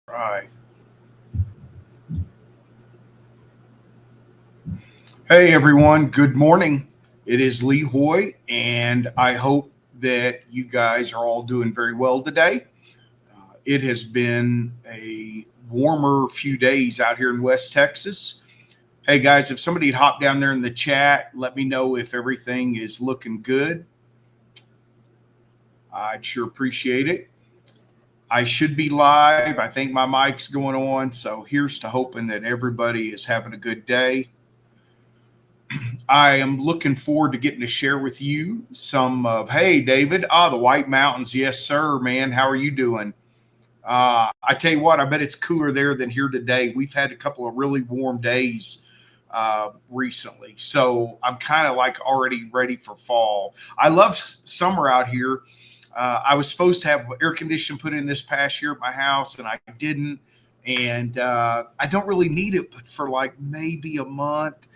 Right. Hey, everyone. Good morning. It is Lee Hoy, and I hope that you guys are all doing very well today. It has been a warmer few days out here in West Texas. Hey, guys, if somebody would hop down there in the chat, let me know if everything is looking good. I'd sure appreciate it. I should be live. I think my mic's going on. So here's to hoping that everybody is having a good day. I am looking forward to getting to share with you some of, hey, David, the White Mountains. Yes, sir, man. How are you doing? I tell you what, I bet it's cooler there than here today. We've had a couple of really warm days recently. So I'm kind of like already ready for fall. I love summer out here. I was supposed to have air conditioning put in this past year at my house, and I didn't. And I don't really need it, but for like maybe a month.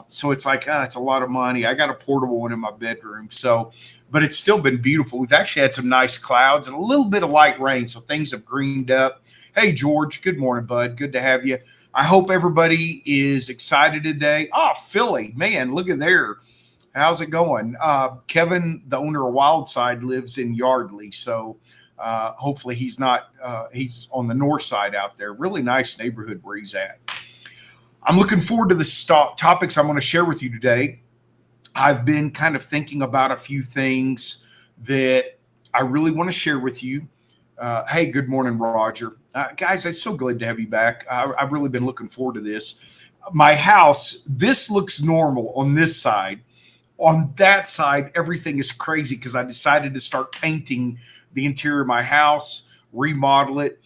So it's like, it's a lot of money. I got a portable one in my bedroom. So, but it's still been beautiful. We've actually had some nice clouds and a little bit of light rain. So things have greened up. Hey, George, good morning, bud. Good to have you. I hope everybody is excited today. Oh, Philly, man, look at there. How's it going? Kevin, the owner of Wildside, lives in Yardley. So hopefully he's not, he's on the north side out there. Really nice neighborhood where he's at. I'm looking forward to the topics I'm going to share with you today. I've been kind of thinking about a few things that I really want to share with you. Hey, good morning, Roger. Guys, it's so good to have you back. I've really been looking forward to this. My house, this looks normal on this side. On that side, everything is crazy because I decided to start painting the interior of my house, remodel it.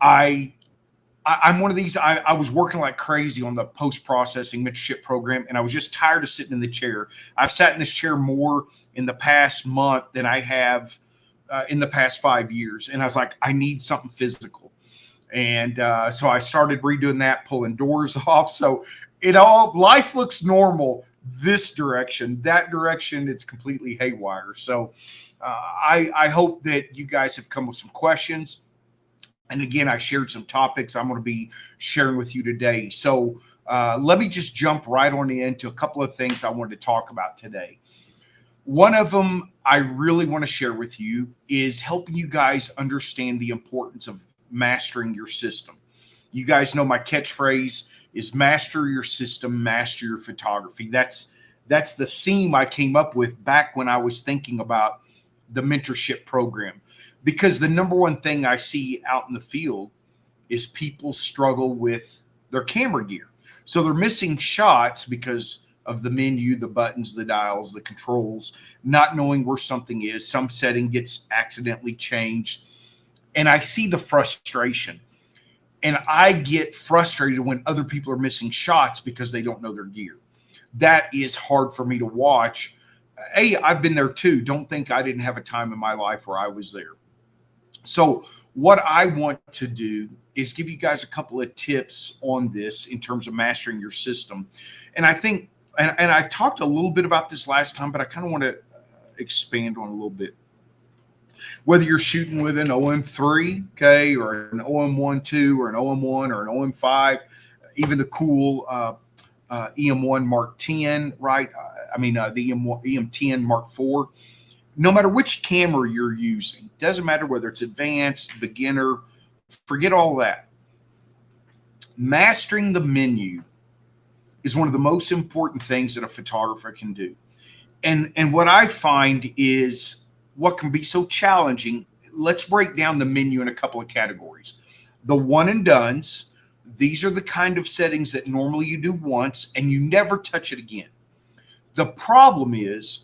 I'm one of these. I was working like crazy on the post-processing mentorship program, and I was just tired of sitting in the chair. I've sat in this chair more in the past month than I have in the past 5 years. And I was like, I need something physical. And so I started redoing that, pulling doors off. So life looks normal this direction. That direction, it's completely haywire. So I hope that you guys have come with some questions. And again, I shared some topics I'm going to be sharing with you today. So let me just jump right on into a couple of things I wanted to talk about today. One of them I really want to share with you is helping you guys understand the importance of mastering your system. You guys know my catchphrase is master your system, master your photography. That's the theme I came up with back when I was thinking about the mentorship program. Because the number one thing I see out in the field is people struggle with their camera gear. So they're missing shots because of the menu, the buttons, the dials, the controls, not knowing where something is. Some setting gets accidentally changed. And I see the frustration. And I get frustrated when other people are missing shots because they don't know their gear. That is hard for me to watch. Hey, I've been there too. Don't think I didn't have a time in my life where I was there. So what I want to do is give you guys a couple of tips on this in terms of mastering your system. And I think, and I talked a little bit about this last time, but I kind of want to expand on a little bit. Whether you're shooting with an OM3, okay, or an OM1-2 or an OM1 or an OM5, even the cool EM1 Mark 10, right? The EM10 Mark 4. No matter which camera you're using, doesn't matter whether it's advanced, beginner, forget all that. Mastering the menu is one of the most important things that a photographer can do. And what I find is what can be so challenging. Let's break down the menu in a couple of categories. The one and dones, these are the kind of settings that normally you do once and you never touch it again. The problem is,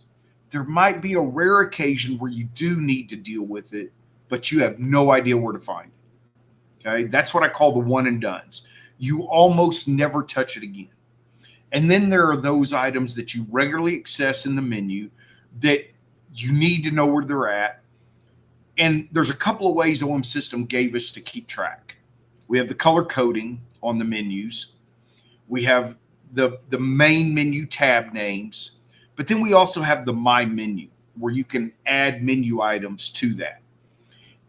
there might be a rare occasion where you do need to deal with it, but you have no idea where to find it. Okay, that's what I call the one and dones. You almost never touch it again. And then there are those items that you regularly access in the menu that you need to know where they're at. And there's a couple of ways OM System gave us to keep track. We have the color coding on the menus. We have the main menu tab names. But then we also have the My Menu, where you can add menu items to that.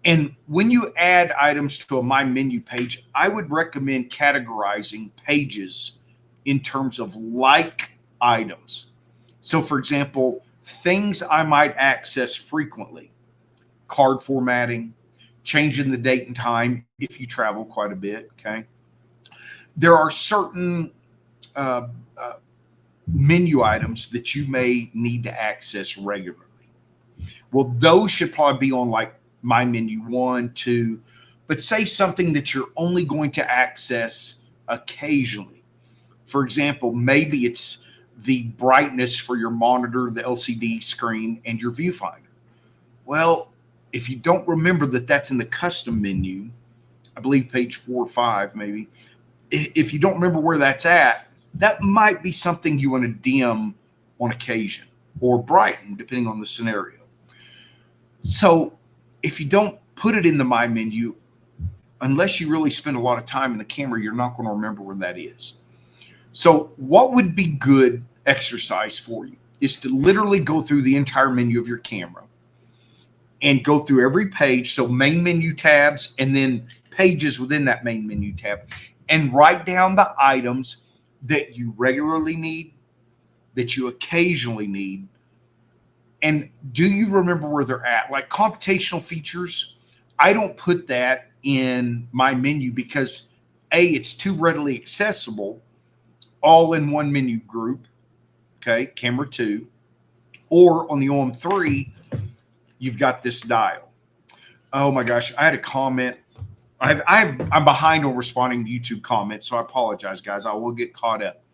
And when you add items to a My Menu page, I would recommend categorizing pages in terms of like items. So, for example, things I might access frequently, card formatting, changing the date and time if you travel quite a bit. Okay. There are certain uh, uh, menu items that you may need to access regularly. Well, those should probably be on like My Menu 1, 2, but say something that you're only going to access occasionally. For example, maybe it's the brightness for your monitor, the LCD screen, and your viewfinder. Well, if you don't remember that that's in the custom menu, I believe page 4 or 5, maybe. If you don't remember where that's at, that might be something you want to dim on occasion or brighten, depending on the scenario. So if you don't put it in the My Menu, unless you really spend a lot of time in the camera, you're not going to remember where that is. So what would be good exercise for you is to literally go through the entire menu of your camera and go through every page. So main menu tabs and then pages within that main menu tab, and write down the items that you regularly need, that you occasionally need. And do you remember where they're at? Like computational features, I don't put that in My Menu because A, it's too readily accessible all in one menu group. Okay, camera 2. Or on the OM3, you've got this dial. Oh my gosh, I had a comment. I'm behind on responding to YouTube comments, so I apologize, guys. I will get caught up.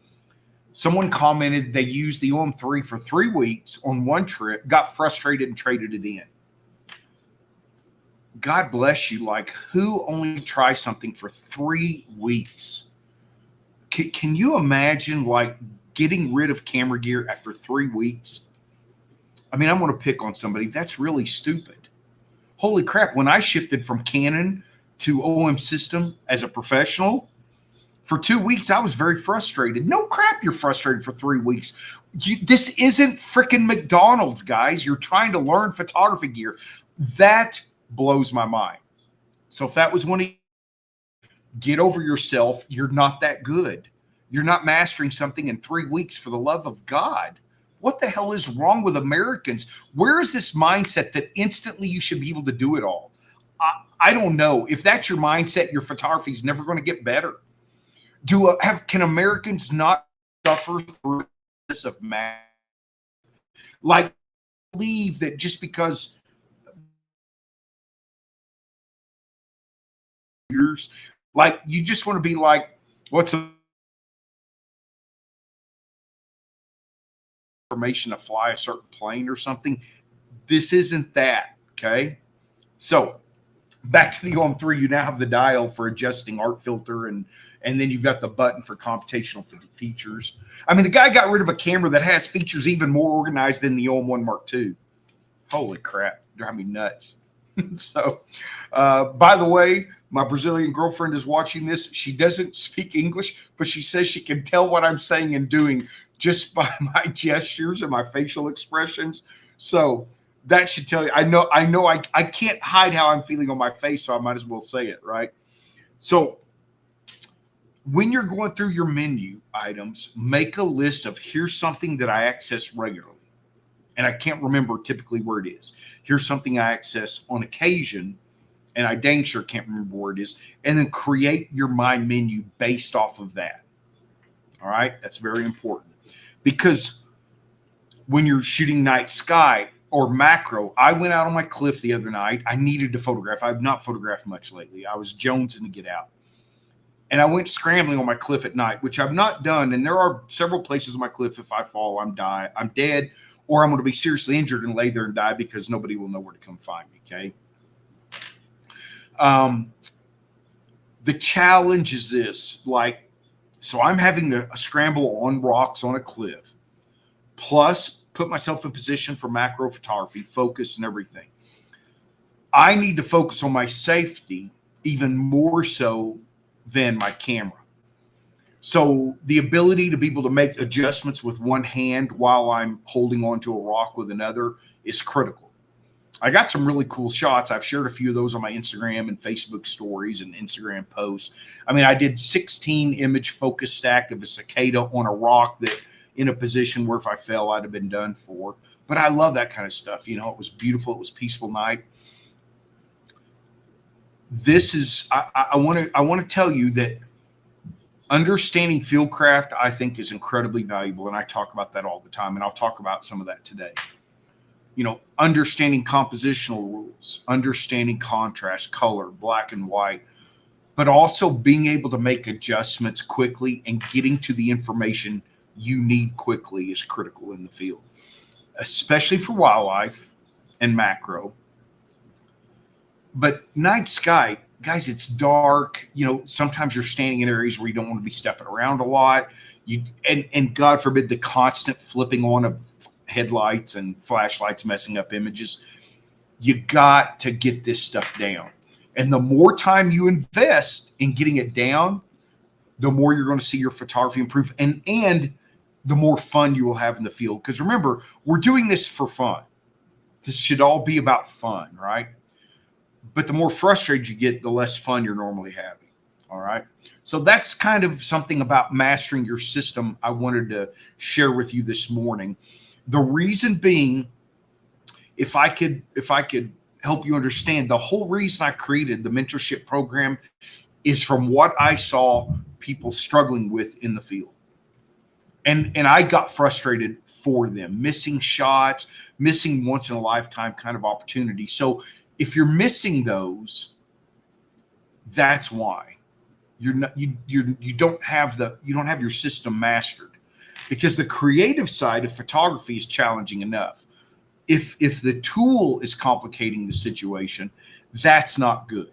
Someone commented they used the OM3 for 3 weeks on one trip, got frustrated and traded it in. God bless you. Like, who only tries something for 3 weeks? Can you imagine like getting rid of camera gear after 3 weeks? I mean, I'm going to pick on somebody. That's really stupid. Holy crap. When I shifted from Canon to OM system as a professional, for 2 weeks, I was very frustrated. No crap, you're frustrated for 3 weeks. This isn't freaking McDonald's, guys. You're trying to learn photography gear. That blows my mind. So if that was one of you, get over yourself. You're not that good. You're not mastering something in 3 weeks, for the love of God. What the hell is wrong with Americans? Where is this mindset that instantly you should be able to do it all? I don't know. If that's your mindset, your photography is never going to get better. Can Americans not suffer through this of math? Like, believe that just because years, like you just want to be like, what's the information to fly a certain plane or something? This isn't that. Okay. So back to the OM3, you now have the dial for adjusting art filter, and then you've got the button for computational features. I mean, the guy got rid of a camera that has features even more organized than the OM1 Mark II. Holy crap, drive me nuts. So, by the way, my Brazilian girlfriend is watching this. She doesn't speak English, but she says she can tell what I'm saying and doing just by my gestures and my facial expressions. So that should tell you. I can't hide how I'm feeling on my face, so I might as well say it, right? So when you're going through your menu items, make a list of here's something that I access regularly. And I can't remember typically where it is. Here's something I access on occasion, and I dang sure can't remember where it is. And then create your My Menu based off of that. All right? That's very important. Because when you're shooting night sky or macro, I went out on my cliff the other night. I needed to photograph. I've not photographed much lately. I was jonesing to get out. And I went scrambling on my cliff at night, which I've not done. And there are several places on my cliff. If I fall, I'm dead, or I'm going to be seriously injured and lay there and die because nobody will know where to come find me. Okay. The challenge is this, like, so I'm having to scramble on rocks on a cliff, plus put myself in position for macro photography, focus and everything. I need to focus on my safety even more so than my camera. So the ability to be able to make adjustments with one hand while I'm holding onto a rock with another is critical. I got some really cool shots. I've shared a few of those on my Instagram and Facebook stories and Instagram posts. I mean, I did 16 image focus stack of a cicada on a rock that in a position where if I fell, I'd have been done for. But I love that kind of stuff. It was beautiful. It was a peaceful night. This is, I want to tell you that understanding fieldcraft, I think, is incredibly valuable. And I talk about that all the time. And I'll talk about some of that today. Understanding compositional rules, understanding contrast, color, black and white, but also being able to make adjustments quickly and getting to the information you need quickly is critical in the field, especially for wildlife and macro. But night sky, guys, it's dark. Sometimes you're standing in areas where you don't want to be stepping around a lot. And God forbid the constant flipping on of headlights and flashlights messing up images. You got to get this stuff down. And the more time you invest in getting it down, the more you're going to see your photography improve and the more fun you will have in the field. Because remember, we're doing this for fun. This should all be about fun, right? But the more frustrated you get, the less fun you're normally having. All right. So that's kind of something about mastering your system I wanted to share with you this morning. The reason being, if I could help you understand, the whole reason I created the mentorship program is from what I saw people struggling with in the field. And I got frustrated for them, missing shots, missing once in a lifetime kind of opportunity. So if you're missing those, that's why you don't have your system mastered. Because the creative side of photography is challenging enough. If the tool is complicating the situation, that's not good.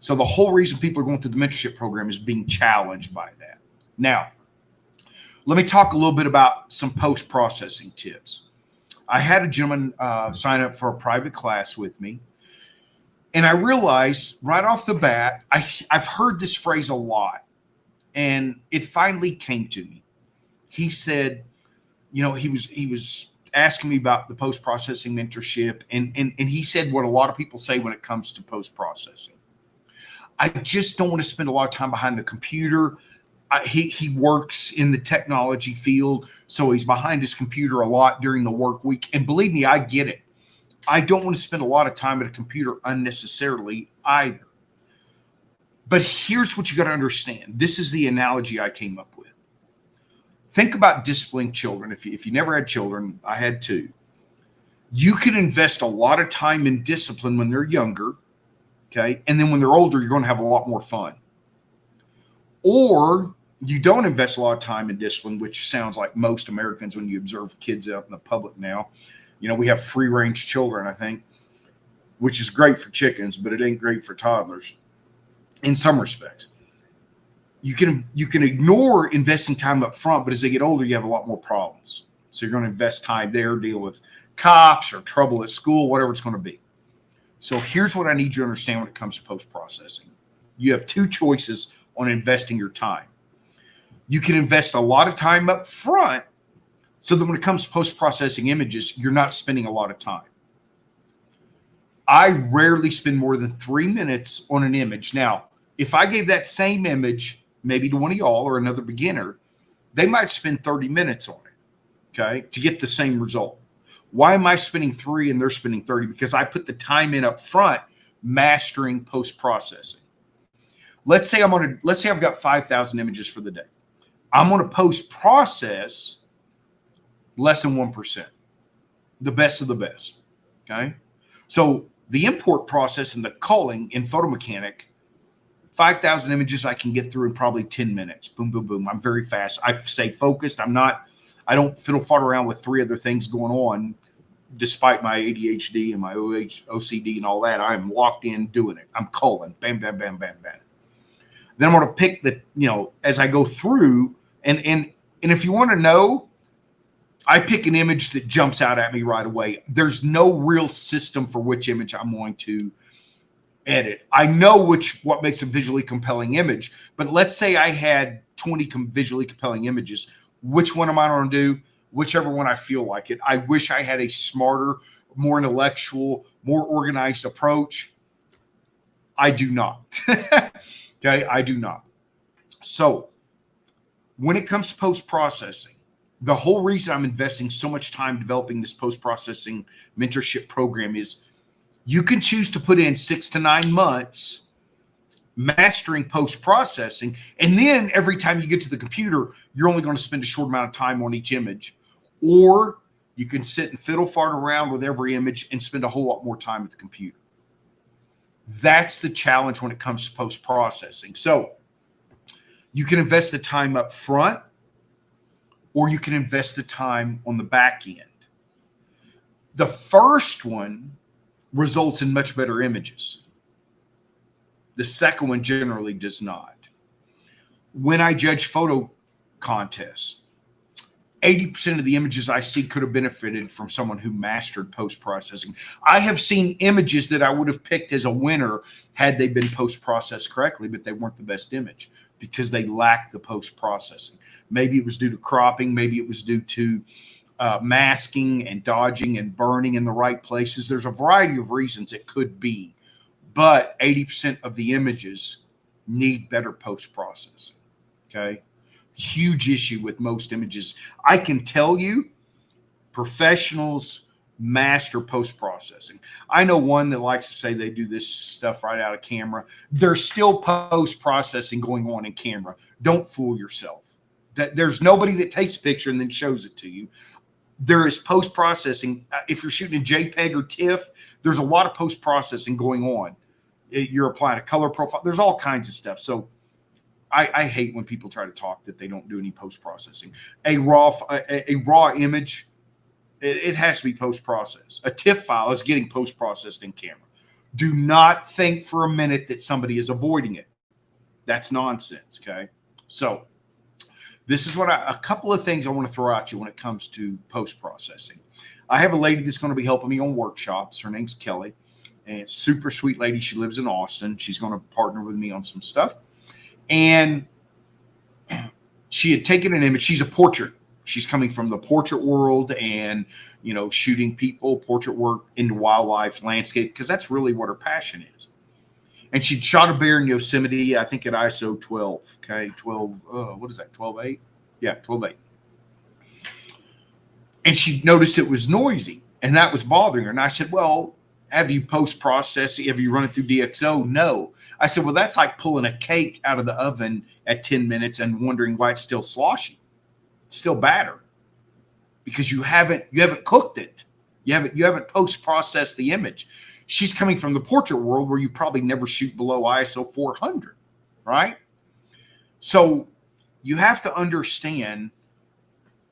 So the whole reason people are going through the mentorship program is being challenged by that. Now, let me talk a little bit about some post-processing tips. I had a gentleman sign up for a private class with me, and I realized right off the bat, I've heard this phrase a lot, and it finally came to me. He said, he was asking me about the post-processing mentorship, and he said what a lot of people say when it comes to post-processing. I just don't want to spend a lot of time behind the computer. He works in the technology field, so he's behind his computer a lot during the work week. And believe me, I get it. I don't want to spend a lot of time at a computer unnecessarily either. But here's what you got to understand. This is the analogy I came up with. Think about disciplining children. If you never had children, I had two. You can invest a lot of time in discipline when they're younger, okay? And then when they're older, you're going to have a lot more fun. Or you don't invest a lot of time in discipline, which sounds like most Americans when you observe kids out in the public now. We have free-range children, I think, which is great for chickens, but it ain't great for toddlers in some respects. You can ignore investing time up front, but as they get older, you have a lot more problems. So you're going to invest time there, deal with cops or trouble at school, whatever it's going to be. So here's what I need you to understand when it comes to post-processing. You have two choices on investing your time. You can invest a lot of time up front so that when it comes to post-processing images, you're not spending a lot of time. I rarely spend more than 3 minutes on an image. Now, if I gave that same image maybe to one of y'all or another beginner, they might spend 30 minutes on it, okay, to get the same result. Why am I spending 3 and they're spending 30? Because I put the time in up front mastering post-processing. Let's say I've got 5,000 images for the day. I'm going to post-process less than 1%, the best of the best, okay? So the import process and the culling in photo mechanic, 5,000 images I can get through in probably 10 minutes. Boom, boom, boom. I'm very fast. I stay focused. I don't fiddle fart around with 3 other things going on, despite my ADHD and my OCD and all that. I am locked in doing it. I'm culling. Bam, bam, bam, bam, bam. Then I'm going to pick as I go through. And if you want to know, I pick an image that jumps out at me right away. There's no real system for which image I'm going to edit. I know what makes a visually compelling image, but let's say I had 20 visually compelling images. Which one am I going to do? Whichever one I feel like it. I wish I had a smarter, more intellectual, more organized approach. I do not. Okay, I do not. So when it comes to post-processing, the whole reason I'm investing so much time developing this post-processing mentorship program is you can choose to put in 6 to 9 months mastering post-processing, and then every time you get to the computer, you're only going to spend a short amount of time on each image. Or you can sit and fiddle fart around with every image and spend a whole lot more time at the computer. That's the challenge when it comes to post-processing. So you can invest the time up front, or you can invest the time on the back end. The first one results in much better images. The second one generally does not. When I judge photo contests, 80% of the images I see could have benefited from someone who mastered post-processing. I have seen images that I would have picked as a winner had they been post-processed correctly, but they weren't the best image because they lacked the post-processing. Maybe it was due to cropping. Maybe it was due to masking and dodging and burning in the right places. There's a variety of reasons it could be, but 80% of the images need better post-processing, okay? Huge issue with most images. I can tell you professionals master post-processing. I know one that likes to say they do this stuff right out of camera. There's still post-processing going on in camera. Don't fool yourself. There's nobody that takes a picture and then shows it to you. There is post-processing. If you're shooting in JPEG or TIFF, there's a lot of post-processing going on. You're applying a color profile. There's all kinds of stuff. So I hate when people try to talk that they don't do any post-processing. A raw image, it has to be post-processed. A TIFF file is getting post-processed in camera. Do not think for a minute that somebody is avoiding it. That's nonsense, okay? So this is what a couple of things I want to throw at you when it comes to post-processing. I have a lady that's going to be helping me on workshops. Her name's Kelly, and super sweet lady. She lives in Austin. She's going to partner with me on some stuff. And she had taken an image. She's a portrait. She's coming from the portrait world and, you know, shooting people, portrait work into wildlife, landscape, because that's really what her passion is. And she'd shot a bear in Yosemite, I think at ISO 12, okay, 12, what is that, 12.8? Yeah, 12.8. And she noticed it was noisy, and that was bothering her. And I said, well, have you post-processed? Have you run it through DxO? No. I said, well, that's like pulling a cake out of the oven at 10 minutes and wondering why it's still sloshy. It's still batter because you haven't cooked it. You haven't post-processed the image. She's coming from the portrait world where you probably never shoot below ISO 400, right? So you have to understand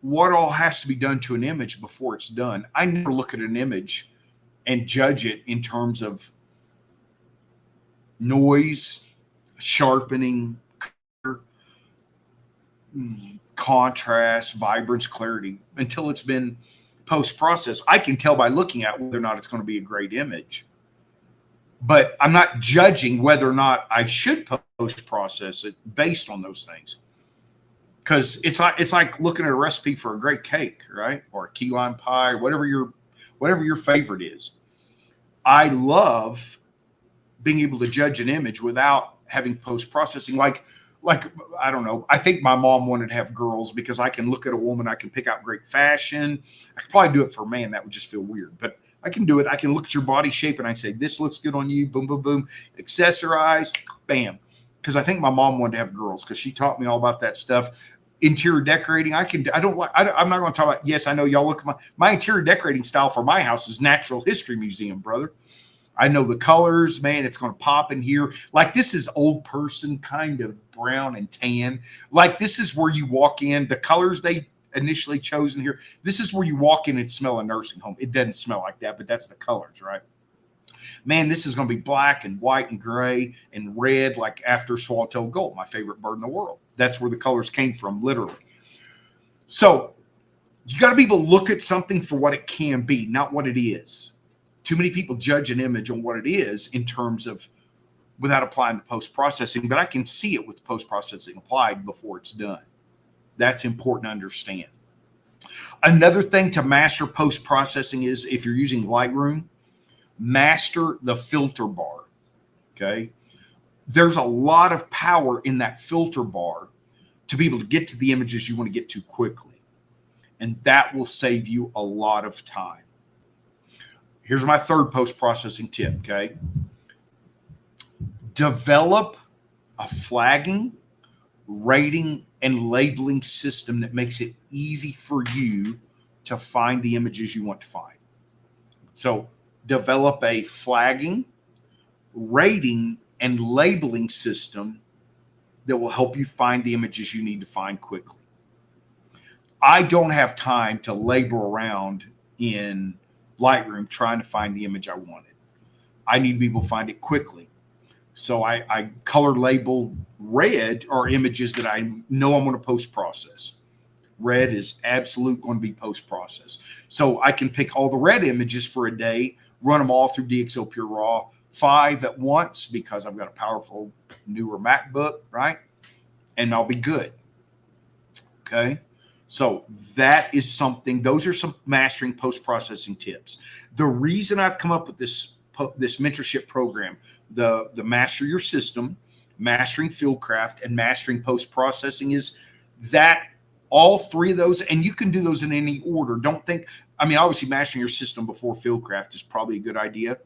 what all has to be done to an image before it's done. I never look at an image and judge it in terms of noise, sharpening, contrast, vibrance, clarity until it's been post-processed. I can tell by looking at whether or not it's going to be a great image. But I'm not judging whether or not I should post-process it based on those things. Because it's like looking at a recipe for a great cake, right? Or a key lime pie, or whatever your favorite is. I love being able to judge an image without having post-processing. Like I don't know. I think my mom wanted to have girls because I can look at a woman, I can pick out great fashion. I could probably do it for a man. That would just feel weird. But I can do it. I can look at your body shape and I say, this looks good on you. Boom, boom, boom. Accessorize, bam. Because I think my mom wanted to have girls because she taught me all about that stuff. Interior decorating, I'm not going to talk about, yes, I know y'all look at my interior decorating style for my house is Natural History Museum, brother. I know the colors, man, it's going to pop in here. Like this is old person kind of brown and tan. Like this is where you walk in, the colors they initially chosen here. This is where you walk in and smell a nursing home. It doesn't smell like that, but that's the colors, right? Man, this is going to be black and white and gray and red, like after swallowtail gull, my favorite bird in the world. That's where the colors came from, literally. So you got to be able to look at something for what it can be, not what it is. Too many people judge an image on what it is in terms of without applying the post-processing, but I can see it with the post-processing applied before it's done. That's important to understand. Another thing to master post-processing is if you're using Lightroom, master the filter bar. Okay. There's a lot of power in that filter bar to be able to get to the images you want to get to quickly. And that will save you a lot of time. Here's my third post-processing tip, okay? Develop a flagging, rating, and labeling system that makes it easy for you to find the images you want to find. So develop a flagging, rating, and labeling system that will help you find the images you need to find quickly. I don't have time to labor around in Lightroom trying to find the image I wanted. I need to be able to find it quickly. So I color label red are images that I know I'm going to post-process. Red is absolute going to be post-process. So I can pick all the red images for a day, run them all through DxO Pure Raw, 5 at once because I've got a powerful newer MacBook, right? And I'll be good. Okay. So that is something, those are some mastering post-processing tips. The reason I've come up with this mentorship program, the Master Your System, Mastering Fieldcraft, and Mastering Post-Processing is that all 3 of those, and you can do those in any order. Don't think, I mean, obviously Mastering Your System before Fieldcraft is probably a good idea,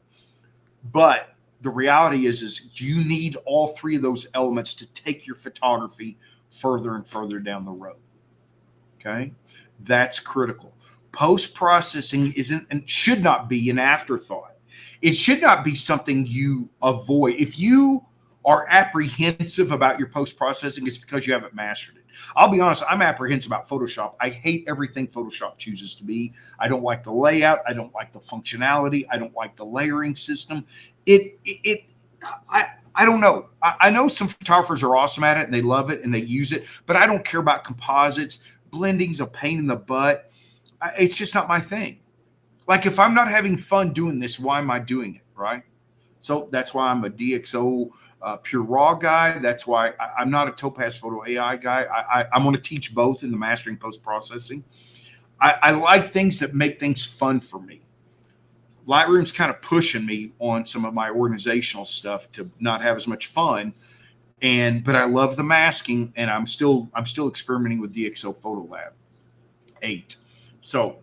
but the reality is you need all 3 of those elements to take your photography further and further down the road. Okay, that's critical. Post-processing isn't and should not be an afterthought. It should not be something you avoid. If you are apprehensive about your post-processing, it's because you haven't mastered it. I'll be honest, I'm apprehensive about Photoshop. I hate everything Photoshop chooses to be. I don't like the layout. I don't like the functionality. I don't like the layering system. I don't know. I know some photographers are awesome at it and they love it and they use it, but I don't care about composites. Blending's a pain in the butt. It's just not my thing. Like if I'm not having fun doing this, why am I doing it, right? So that's why I'm a DxO Pure Raw guy. That's why I'm not a Topaz Photo AI guy. I'm going to teach both in the mastering post-processing. I like things that make things fun for me. Lightroom's kind of pushing me on some of my organizational stuff to not have as much fun. But I love the masking, and I'm still experimenting with DxO Photo Lab 8. So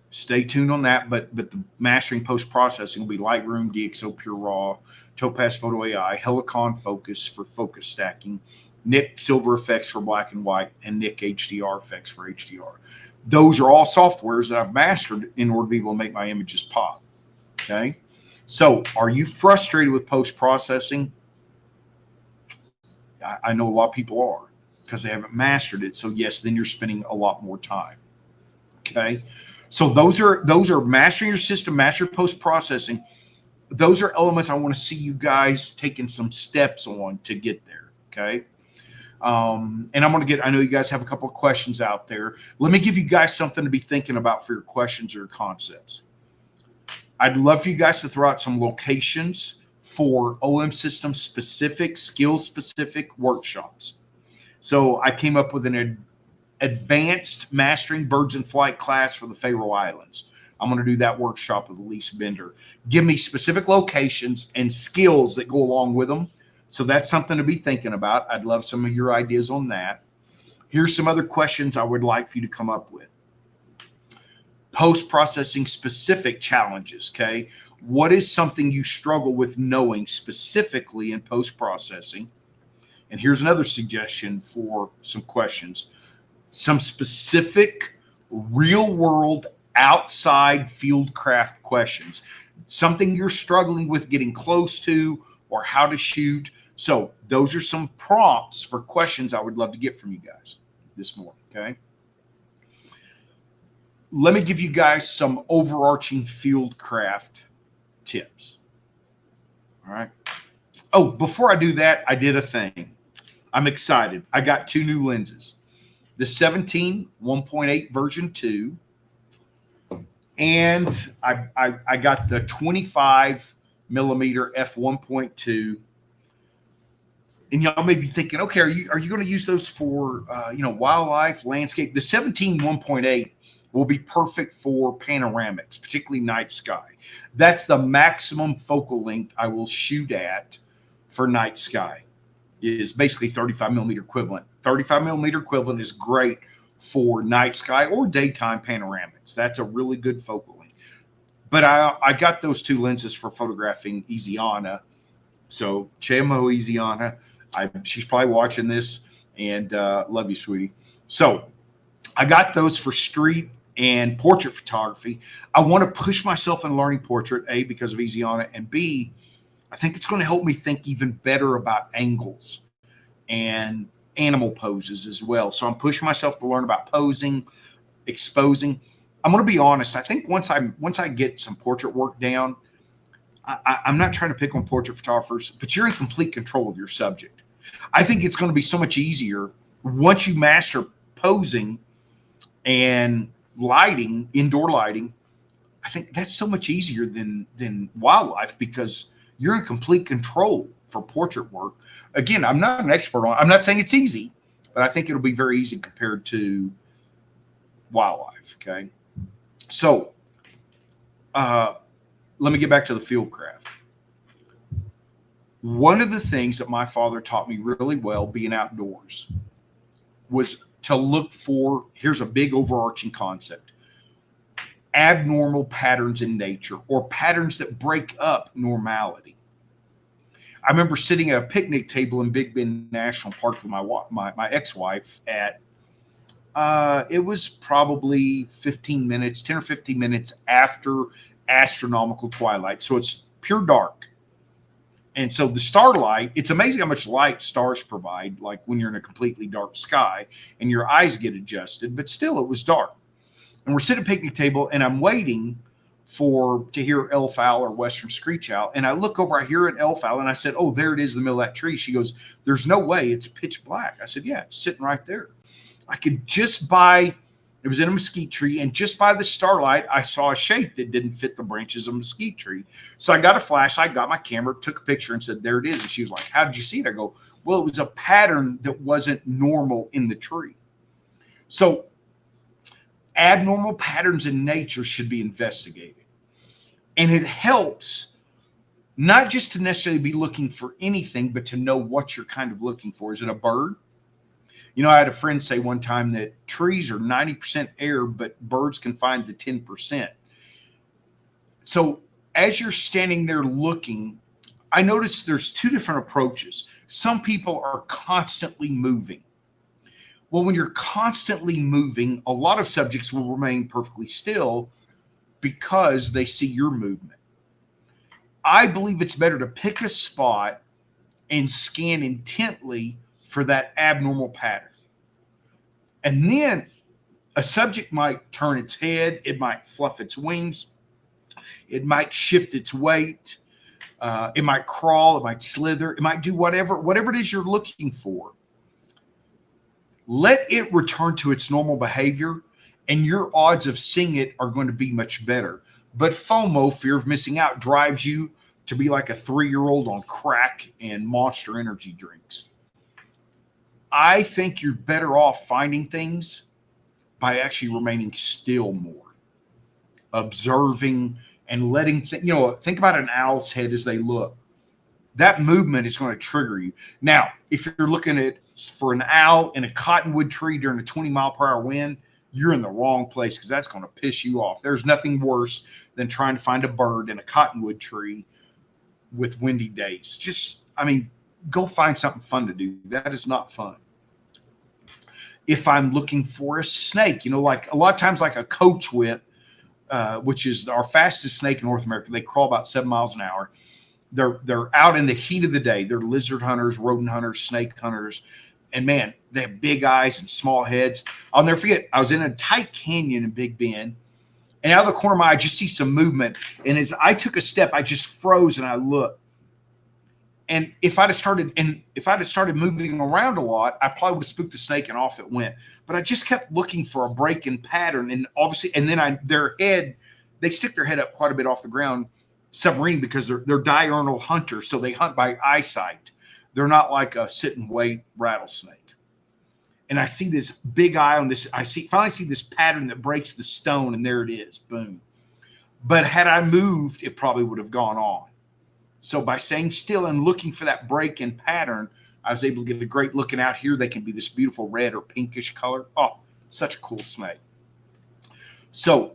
stay tuned on that. But the mastering post-processing will be Lightroom, DxO Pure Raw, Topaz Photo AI, Helicon Focus for focus stacking, Nik Silver Effects for black and white, and Nik HDR Effects for HDR. Those are all softwares that I've mastered in order to be able to make my images pop. Okay. So are you frustrated with post-processing? I know a lot of people are because they haven't mastered it. So yes, then you're spending a lot more time. Okay. So those are mastering your system, master post-processing. Those are elements I want to see you guys taking some steps on to get there. Okay. And I'm going to I know you guys have a couple of questions out there. Let me give you guys something to be thinking about for your questions or concepts. I'd love for you guys to throw out some locations for OM system specific, skill specific workshops. So I came up with an advanced mastering birds in flight class for the Faroe Islands. I'm going to do that workshop with Elise Bender. Give me specific locations and skills that go along with them. So that's something to be thinking about. I'd love some of your ideas on that. Here's some other questions I would like for you to come up with. Post-processing specific challenges, okay? What is something you struggle with knowing specifically in post-processing? And here's another suggestion for some questions. Some specific real-world outside fieldcraft questions. Something you're struggling with getting close to or how to shoot. So those are some prompts for questions I would love to get from you guys this morning, okay? Let me give you guys some overarching fieldcraft tips. All right. Oh, before I do that, I did a thing. I'm excited. I got 2 new lenses. The 17 1.8 version 2. And I got the 25 millimeter f1.2. And y'all may be thinking, okay, are you going to use those for wildlife, landscape? The 17 1.8 will be perfect for panoramics, particularly night sky. That's the maximum focal length I will shoot at for night sky, is basically 35 millimeter equivalent. 35 millimeter equivalent is great for night sky or daytime panoramics. That's a really good focal length. But I got those two lenses for photographing Easiana. So Chemo Easiana, she's probably watching this, and love you, sweetie. So I got those for street and portrait photography. I want to push myself in learning portrait, A, because of Easiana, and B, I think it's going to help me think even better about angles and animal poses as well. So I'm pushing myself to learn about posing, exposing. I'm going to be honest. I think once I get some portrait work down, I'm not trying to pick on portrait photographers, but you're in complete control of your subject. I think it's going to be so much easier once you master posing and lighting, indoor lighting. I think that's so much easier than wildlife, because you're in complete control for portrait work. Again, I'm not an expert on it. I'm not saying it's easy, but I think it'll be very easy compared to wildlife. Okay. So let me get back to the fieldcraft. One of the things that my father taught me really well being outdoors was to look for, here's a big overarching concept, abnormal patterns in nature, or patterns that break up normality. I remember sitting at a picnic table in Big Bend National Park with my ex-wife at, it was probably 10 or 15 minutes after astronomical twilight. So it's pure dark. And so the starlight, it's amazing how much light stars provide, like when you're in a completely dark sky and your eyes get adjusted, but still it was dark. And we're sitting at a picnic table and I'm waiting to hear elf-owl or western screech owl. And I look over, I hear an elf-owl, and I said, oh, there it is in the middle of that tree. She goes, there's no way, it's pitch black. I said, yeah, it's sitting right there. I could it was in a mesquite tree, and just by the starlight, I saw a shape that didn't fit the branches of a mesquite tree. So I got a flashlight, got my camera, took a picture, and said, there it is. And she was like, how did you see it? I go, well, it was a pattern that wasn't normal in the tree. So abnormal patterns in nature should be investigated. And it helps not just to necessarily be looking for anything, but to know what you're kind of looking for. Is it a bird? You know, I had a friend say one time that trees are 90% air, but birds can find the 10%. So as you're standing there looking, I noticed there's two different approaches. Some people are constantly moving. Well, when you're constantly moving, a lot of subjects will remain perfectly still because they see your movement. I believe it's better to pick a spot and scan intently for that abnormal pattern. And then a subject might turn its head, it might fluff its wings, it might shift its weight, it might crawl, it might slither, it might do whatever it is you're looking for. Let it return to its normal behavior, and your odds of seeing it are going to be much better. But FOMO, fear of missing out, drives you to be like a 3-year-old on crack and Monster energy drinks. I think you're better off finding things by actually remaining still more, observing and letting think about an owl's head as they look. That movement is going to trigger you. Now, if you're looking for an owl in a cottonwood tree during a 20-mile-per-hour wind, you're in the wrong place, because that's going to piss you off. There's nothing worse than trying to find a bird in a cottonwood tree with windy days. Go find something fun to do. That is not fun. If I'm looking for a snake, like a lot of times, like a coach whip, which is our fastest snake in North America, they crawl about 7 miles an hour. They're out in the heat of the day. They're lizard hunters, rodent hunters, snake hunters. And man, they have big eyes and small heads. I'll never forget, I was in a tight canyon in Big Bend, and out of the corner of my eye, I just see some movement. And as I took a step, I just froze and I looked. And if I'd have started moving around a lot, I probably would have spooked the snake and off it went. But I just kept looking for a break in pattern. And obviously, and then they stick their head up quite a bit off the ground, submarine, because they're diurnal hunters. So they hunt by eyesight. They're not like a sit and wait rattlesnake. and I see this big eye on this. Finally see this pattern that breaks the stone, and there it is. Boom. But had I moved, it probably would have gone on. So by staying still and looking for that break in pattern, I was able to get a great looking out here. They can be this beautiful red or pinkish color. Oh, such a cool snake. So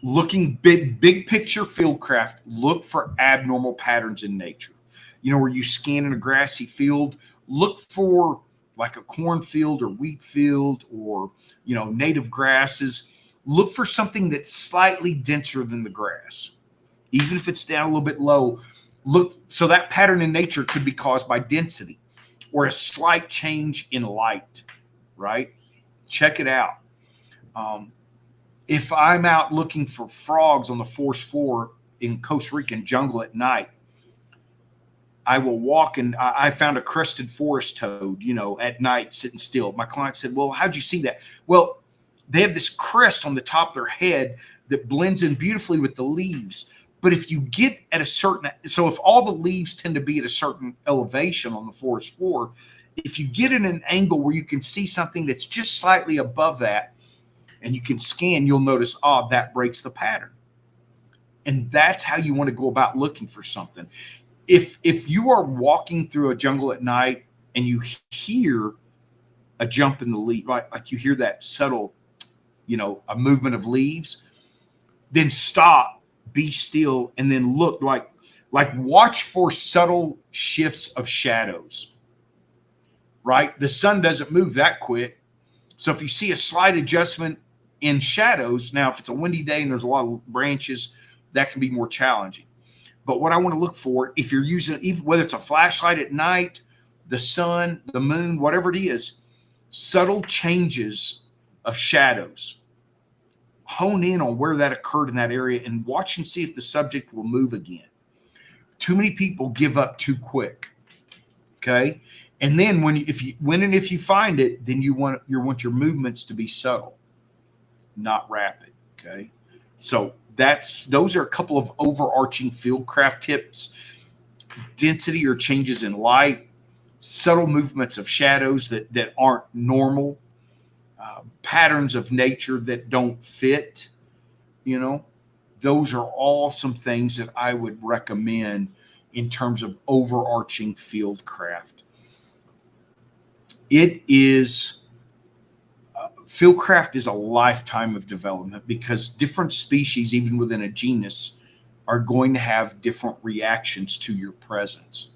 looking big picture fieldcraft, look for abnormal patterns in nature. You know, where you scan in a grassy field, look for like a cornfield or wheat field or, you know, native grasses. Look for something that's slightly denser than the grass. Even if it's down a little bit low, look. So that pattern in nature could be caused by density or a slight change in light, right? Check it out. If I'm out looking for frogs on the forest floor in Costa Rican jungle at night, I will walk, and I found a crested forest toad, you know, at night sitting still. My client said, well, how'd you see that? Well, they have this crest on the top of their head that blends in beautifully with the leaves. But if you get at a certain, so if all the leaves tend to be at a certain elevation on the forest floor, if you get in an angle where you can see something that's just slightly above that and you can scan, you'll notice, oh, that breaks the pattern. And that's how you want to go about looking for something. If you are walking through a jungle at night and you hear a jump in the leaf, like you hear that subtle, you know, a movement of leaves, then stop, be still, and then look, like watch for subtle shifts of shadows, right? The sun doesn't move that quick. So if you see a slight adjustment in shadows, now if it's a windy day and there's a lot of branches, that can be more challenging. But what I want to look for, if you're using, even whether it's a flashlight at night, the sun, the moon, whatever it is, subtle changes of shadows. Hone in on where that occurred in that area and watch and see if the subject will move again. Too many people give up too quick. Okay. And then if you find it, then you want your movements to be subtle, not rapid. Okay. So those are a couple of overarching fieldcraft tips. Density or changes in light, subtle movements of shadows that aren't normal, patterns of nature that don't fit, you know, those are all some things that I would recommend in terms of overarching fieldcraft. Fieldcraft is a lifetime of development because different species, even within a genus, are going to have different reactions to your presence.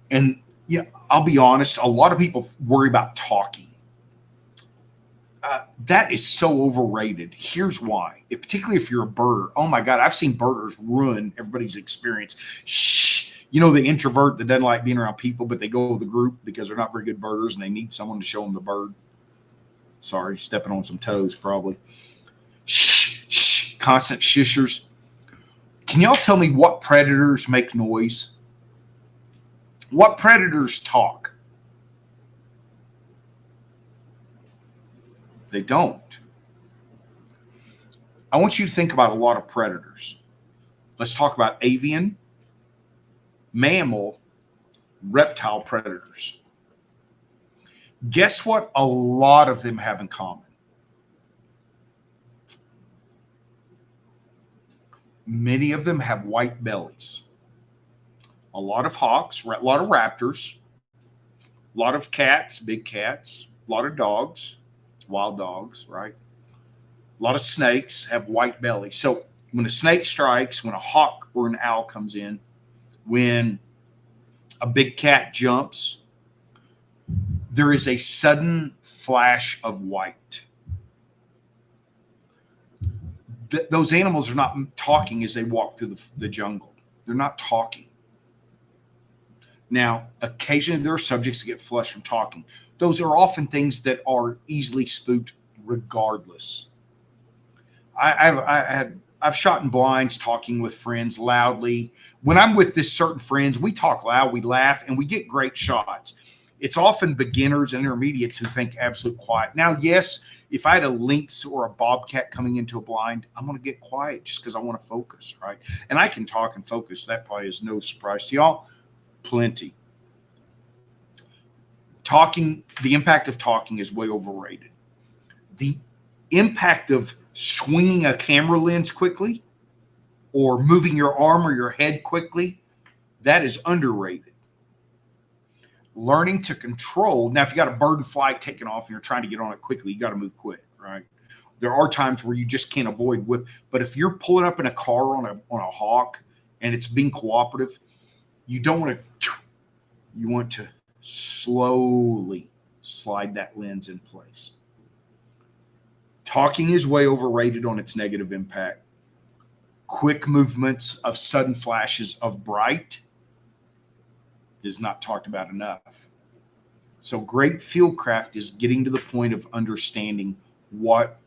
And yeah, I'll be honest, a lot of people worry about talking. That is so overrated. Here's why. Particularly if you're a birder. Oh my God, I've seen birders ruin everybody's experience. Shh. You know, the introvert that doesn't like being around people, but they go with the group because they're not very good birders and they need someone to show them the bird. Sorry, stepping on some toes probably. Shh, shh, constant shushers. Can y'all tell me what predators make noise? What predators talk? They don't. I want you to think about a lot of predators. Let's talk about avian, mammal, reptile predators. Guess what a lot of them have in common? Many of them have white bellies. A lot of hawks, a lot of raptors, a lot of cats, big cats, a lot of dogs, wild dogs, right? A lot of snakes have white bellies. So when a snake strikes, when a hawk or an owl comes in, when a big cat jumps, there is a sudden flash of white. Those animals are not talking as they walk through the jungle. They're not talking. Now, occasionally there are subjects that get flushed from talking. Those are often things that are easily spooked regardless. I've shot in blinds talking with friends loudly. When I'm with this certain friends, we talk loud, we laugh, and we get great shots. It's often beginners and intermediates who think absolute quiet. Now, yes, if I had a lynx or a bobcat coming into a blind, I'm going to get quiet just because I want to focus, right? And I can talk and focus. That probably is no surprise to y'all. Plenty. the impact of talking is way overrated. The impact of swinging a camera lens quickly or moving your arm or your head quickly, that is underrated. Learning to control. Now, if you got a bird in flight taking off and you're trying to get on it quickly, you got to move quick, right? There are times where you just can't avoid whip. But if you're pulling up in a car on a hawk and it's being cooperative, you don't want to. You want to slowly slide that lens in place. Talking is way overrated on its negative impact. Quick movements of sudden flashes of bright is not talked about enough. So great fieldcraft is getting to the point of understanding what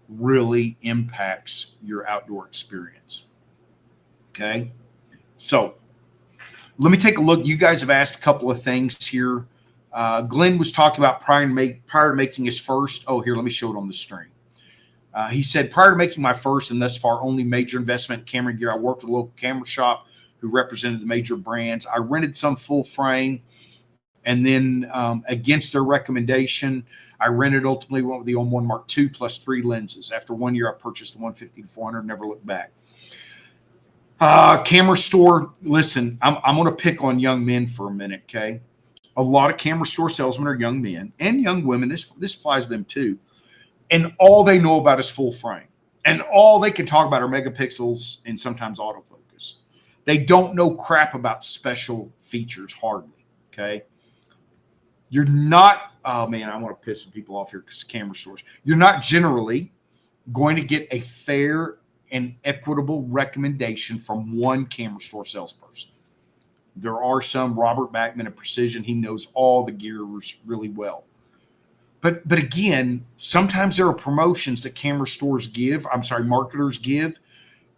really impacts your outdoor experience. Okay? So let me take a look. You guys have asked a couple of things here. Glenn was talking about prior to making his first. Oh, here, let me show it on the screen. He said, prior to making my first and thus far only major investment in camera gear, I worked at a local camera shop who represented the major brands. I rented some full frame, and then against their recommendation, I ultimately went with the On-1 Mark II plus 3 lenses. After 1 year, I purchased the 150-400, never looked back. Camera store, listen, I'm going to pick on young men for a minute, okay? A lot of camera store salesmen are young men and young women. This applies to them too. And all they know about is full frame. And all they can talk about are megapixels and sometimes autofocus. They don't know crap about special features, hardly, okay? You're not, oh man, I want to piss some people off here because camera stores. You're not generally going to get a fair and equitable recommendation from one camera store salesperson. There are some, Robert Backman at Precision, he knows all the gears really well. But again, sometimes there are promotions that marketers give,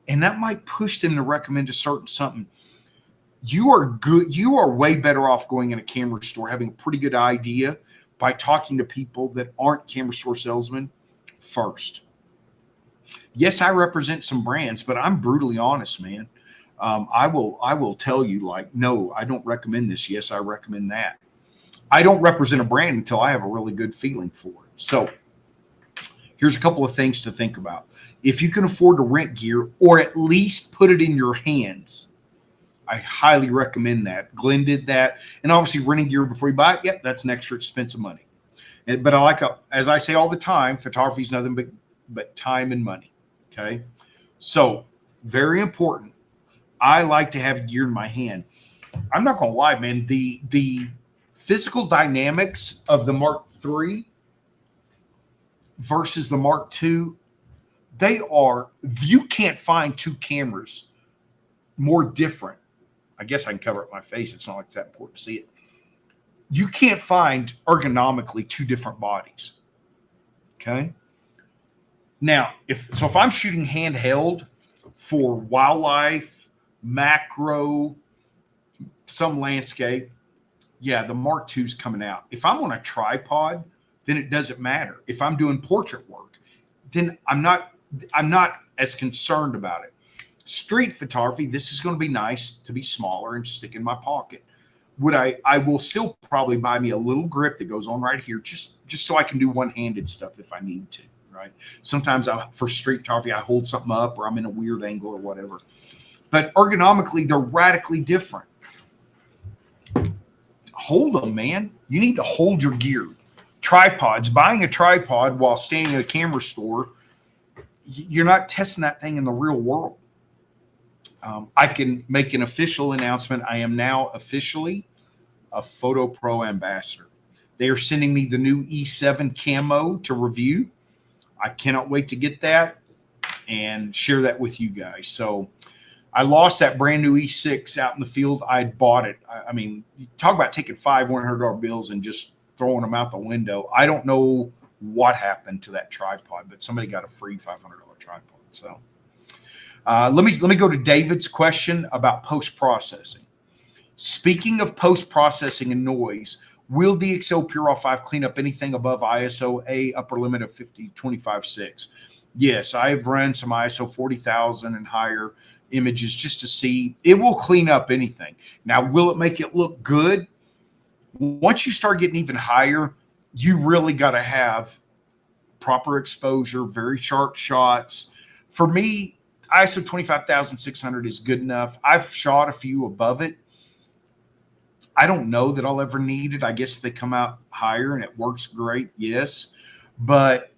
and that might push them to recommend a certain something. You are way better off going in a camera store, having a pretty good idea by talking to people that aren't camera store salesmen first. Yes, I represent some brands, but I'm brutally honest, man. I will tell you, like, no, I don't recommend this. Yes, I recommend that. I don't represent a brand until I have a really good feeling for it. So here's a couple of things to think about. If you can afford to rent gear or at least put it in your hands, I highly recommend that. Glenn did that. And obviously renting gear before you buy it, yep, that's an extra expensive money. But I like, as I say all the time, photography is nothing but time and money. Okay. So very important. I like to have gear in my hand. I'm not going to lie, man. The physical dynamics of the Mark III versus the Mark II, you can't find two cameras more different. I guess I can cover up my face. It's not like it's that important to see it. You can't find ergonomically two different bodies. Okay. Now, if I'm shooting handheld for wildlife, macro, some landscape, yeah, the Mark II's coming out. If I'm on a tripod, then it doesn't matter. If I'm doing portrait work, then I'm not as concerned about it. Street photography, this is going to be nice to be smaller and stick in my pocket. I will still probably buy me a little grip that goes on right here, just so I can do one-handed stuff if I need to, right? Sometimes for street photography, I hold something up or I'm in a weird angle or whatever. But ergonomically, they're radically different. Hold them, man. You need to hold your gear. Tripods, buying a tripod while standing at a camera store, you're not testing that thing in the real world. I can make an official announcement. I am now officially a Photo Pro ambassador. They are sending me the new E7 camo to review. I cannot wait to get that and share that with you guys. So I lost that brand new E6 out in the field. I had bought it. I mean, you talk about taking $100 bills and just throwing them out the window. I don't know what happened to that tripod, but somebody got a free $500 tripod. So let me go to David's question about post-processing. Speaking of post-processing and noise, will DxO Pure 5 clean up anything above ISO A upper limit of 50/25/6? Yes, I have run some ISO 40,000 and higher images just to see. It will clean up anything. Now, will it make it look good? Once you start getting even higher, you really got to have proper exposure, very sharp shots. For me, ISO 25,600 is good enough. I've shot a few above it. I don't know that I'll ever need it. I guess they come out higher and it works great. Yes. But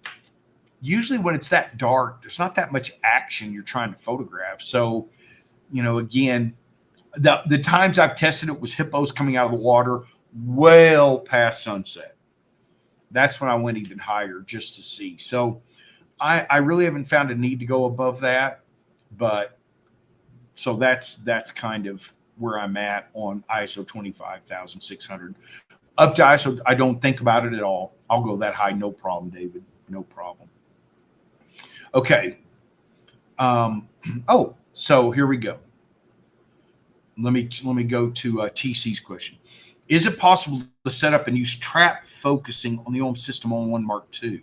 usually when it's that dark, there's not that much action you're trying to photograph. So, again, the times I've tested it was hippos coming out of the water well past sunset. That's when I went even higher just to see. So I really haven't found a need to go above that. But so that's kind of where I'm at on ISO 25,600. Up to ISO, I don't think about it at all. I'll go that high, no problem, David, no problem. Okay. So here we go. Let me go to TC's question. Is it possible to set up and use trap focusing on the OM system OM1 Mark II?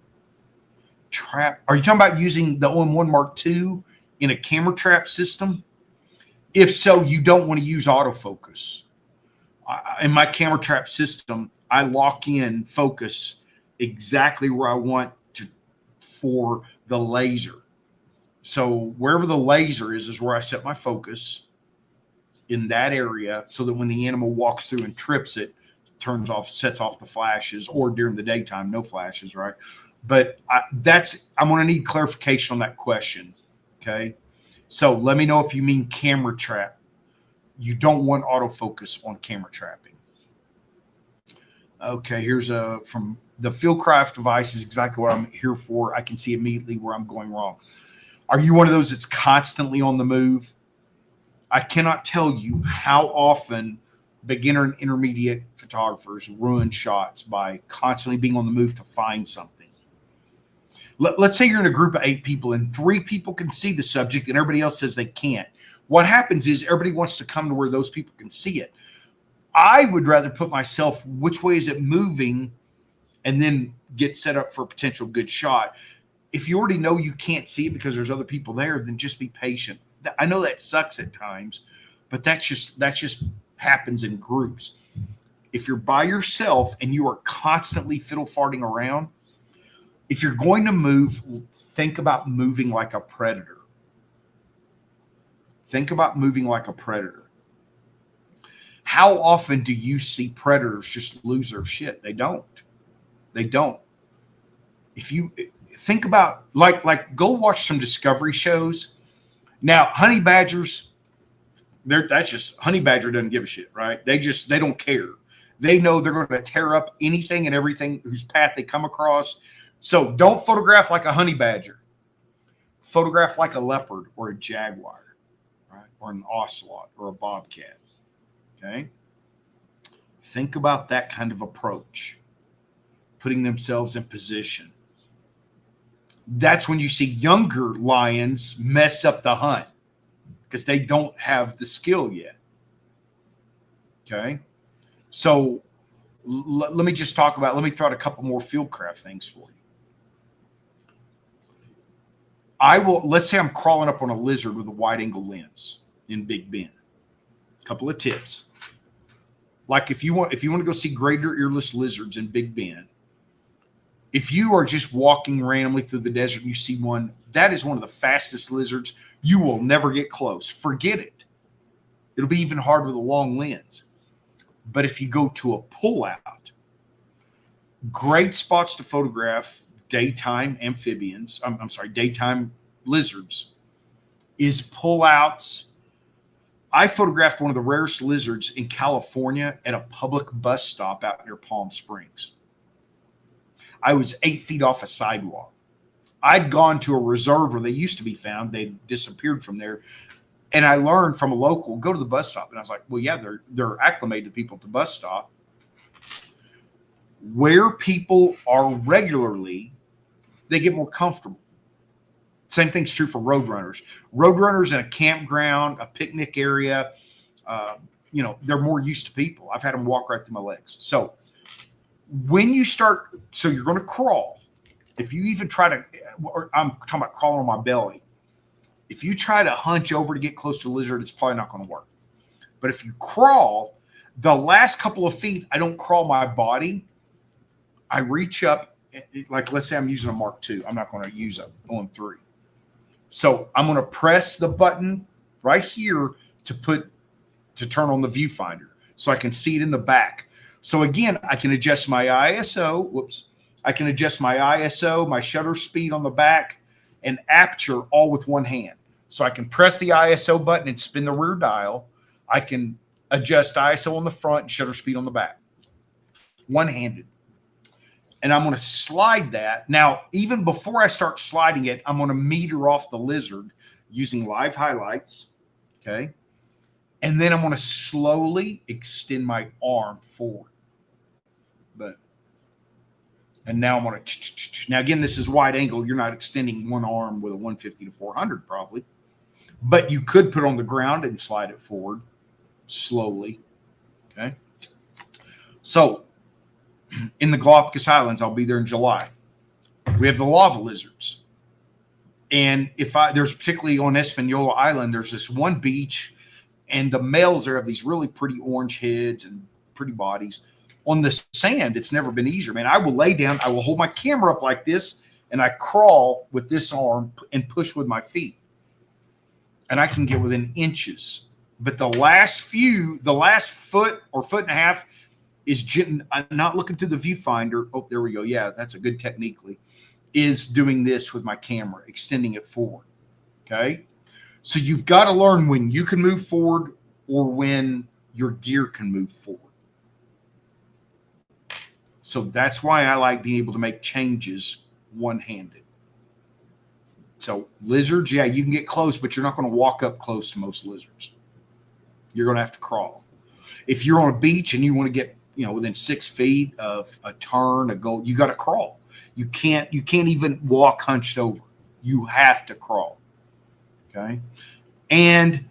Trap? Are you talking about using the OM1 Mark II in a camera trap system? If so, you don't want to use autofocus. In my camera trap system, I lock in focus exactly where I want to for the laser. So wherever the laser is where I set my focus in that area, so that when the animal walks through and trips it, sets off the flashes, or during the daytime, no flashes, right? But I'm going to need clarification on that question. Okay. So let me know if you mean camera trap. You don't want autofocus on camera trapping. Okay, here's from the fieldcraft device is exactly what I'm here for. I can see immediately where I'm going wrong. Are you one of those that's constantly on the move? I cannot tell you how often beginner and intermediate photographers ruin shots by constantly being on the move to find something. Let's say you're in a group of 8 people and 3 people can see the subject and everybody else says they can't. What happens is everybody wants to come to where those people can see it. I would rather put myself, which way is it moving, and then get set up for a potential good shot. If you already know you can't see it because there's other people there, then just be patient. I know that sucks at times, but that just happens in groups. If you're by yourself and you are constantly fiddle farting around, if you're going to move, think about moving like a predator. Think about moving like a predator. How often do you see predators just lose their shit? They don't. They don't. If you think about like go watch some discovery shows. Now, honey badgers, that's just honey badger doesn't give a shit, right? They don't care. They know they're going to tear up anything and everything whose path they come across. So don't photograph like a honey badger. Photograph like a leopard or a jaguar, right? Or an ocelot or a bobcat. Okay. Think about that kind of approach, putting themselves in position. That's when you see younger lions mess up the hunt because they don't have the skill yet. Okay. So let me throw out a couple more fieldcraft things for you. Let's say I'm crawling up on a lizard with a wide angle lens in Big Bend. A couple of tips. Like if you want to go see greater earless lizards in Big Bend, if you are just walking randomly through the desert and you see one, that is one of the fastest lizards. You will never get close. Forget it. It'll be even hard with a long lens. But if you go to a pullout, great spots to photograph daytime amphibians, daytime lizards, is pullouts. I photographed one of the rarest lizards in California at a public bus stop out near Palm Springs. I was 8 feet off a sidewalk. I'd gone to a reserve where they used to be found. They disappeared from there. And I learned from a local, go to the bus stop. And I was like, well, yeah, they're acclimated to people at the bus stop. Where people are regularly, they get more comfortable. Same thing's true for road runners. Road runners in a campground, a picnic area, they're more used to people. I've had them walk right through my legs. So when you start, so you're going to crawl. If you even try to, I'm talking about crawling on my belly. If you try to hunch over to get close to a lizard, it's probably not going to work. But if you crawl, The last couple of feet, I don't crawl my body. I reach up, like let's say I'm using a Mark II. I'm not going to use a OM3. So I'm going to press the button right here to turn on the viewfinder so I can see it in the back. So again, I can adjust my ISO. Whoops. I can adjust my ISO, my shutter speed on the back, and aperture all with one hand. So I can press the ISO button and spin the rear dial. I can adjust ISO on the front and shutter speed on the back. One-handed. And I'm going to slide that. Now, even before I start sliding it, I'm going to meter off the lizard using live highlights. Okay. And then I'm going to slowly extend my arm forward. And now I'm going to, now again, this is wide angle. You're not extending one arm with a 150 to 400 probably, but you could put it on the ground and slide it forward slowly. Okay. So in the Galapagos Islands, I'll be there in July. We have the lava lizards. And there's particularly on Espanola Island, there's this one beach, and the males there have these really pretty orange heads and pretty bodies. On the sand, it's never been easier, man. I will lay down, I will hold my camera up like this, and I crawl with this arm and push with my feet. And I can get within inches. But the last foot or foot and a half is I'm not looking through the viewfinder. Oh, there we go. Yeah, that's a good technically. Is doing this with my camera, extending it forward. Okay. So you've got to learn when you can move forward or when your gear can move forward. So that's why I like being able to make changes one-handed. So lizards, yeah, you can get close, but you're not going to walk up close to most lizards. You're going to have to crawl. If you're on a beach and you want to get, within 6 feet of a turn, a goal, you got to crawl. You can't even walk hunched over. You have to crawl. Okay. And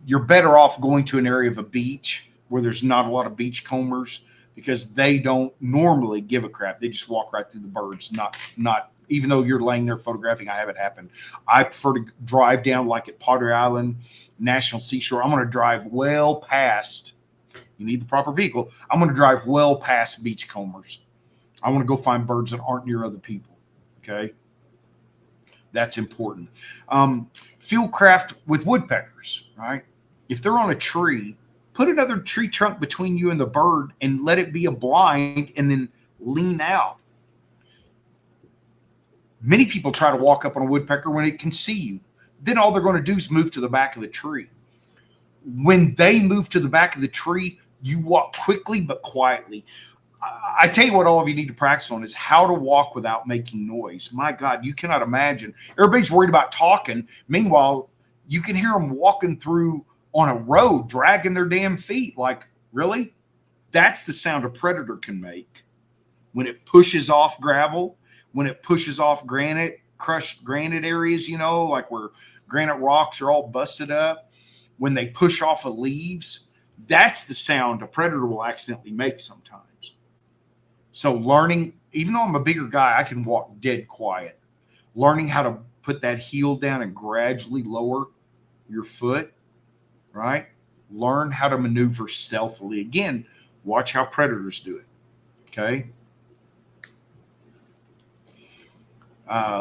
you're better off going to an area of a beach where there's not a lot of beachcombers, because they don't normally give a crap. They just walk right through the birds. Not even though you're laying there photographing, I have it happen. I prefer to drive down like at Potter Island National Seashore. I'm going to drive well past. You need the proper vehicle. I'm going to drive well past beachcombers. I want to go find birds that aren't near other people. Okay. That's important. Fieldcraft with woodpeckers, right? If they're on a tree, put another tree trunk between you and the bird and let it be a blind and then lean out. Many people try to walk up on a woodpecker when it can see you. Then all they're going to do is move to the back of the tree. When they move to the back of the tree, you walk quickly but quietly. I tell you what all of you need to practice on is how to walk without making noise. My God, you cannot imagine. Everybody's worried about talking. Meanwhile, you can hear them walking through on a road, dragging their damn feet. Like, really? That's the sound a predator can make. When it pushes off gravel, when it pushes off granite, crushed granite areas, like where granite rocks are all busted up, when they push off of leaves, that's the sound a predator will accidentally make sometimes. So learning, even though I'm a bigger guy, I can walk dead quiet. Learning how to put that heel down and gradually lower your foot, right? Learn how to maneuver stealthily. Again, watch how predators do it. Okay.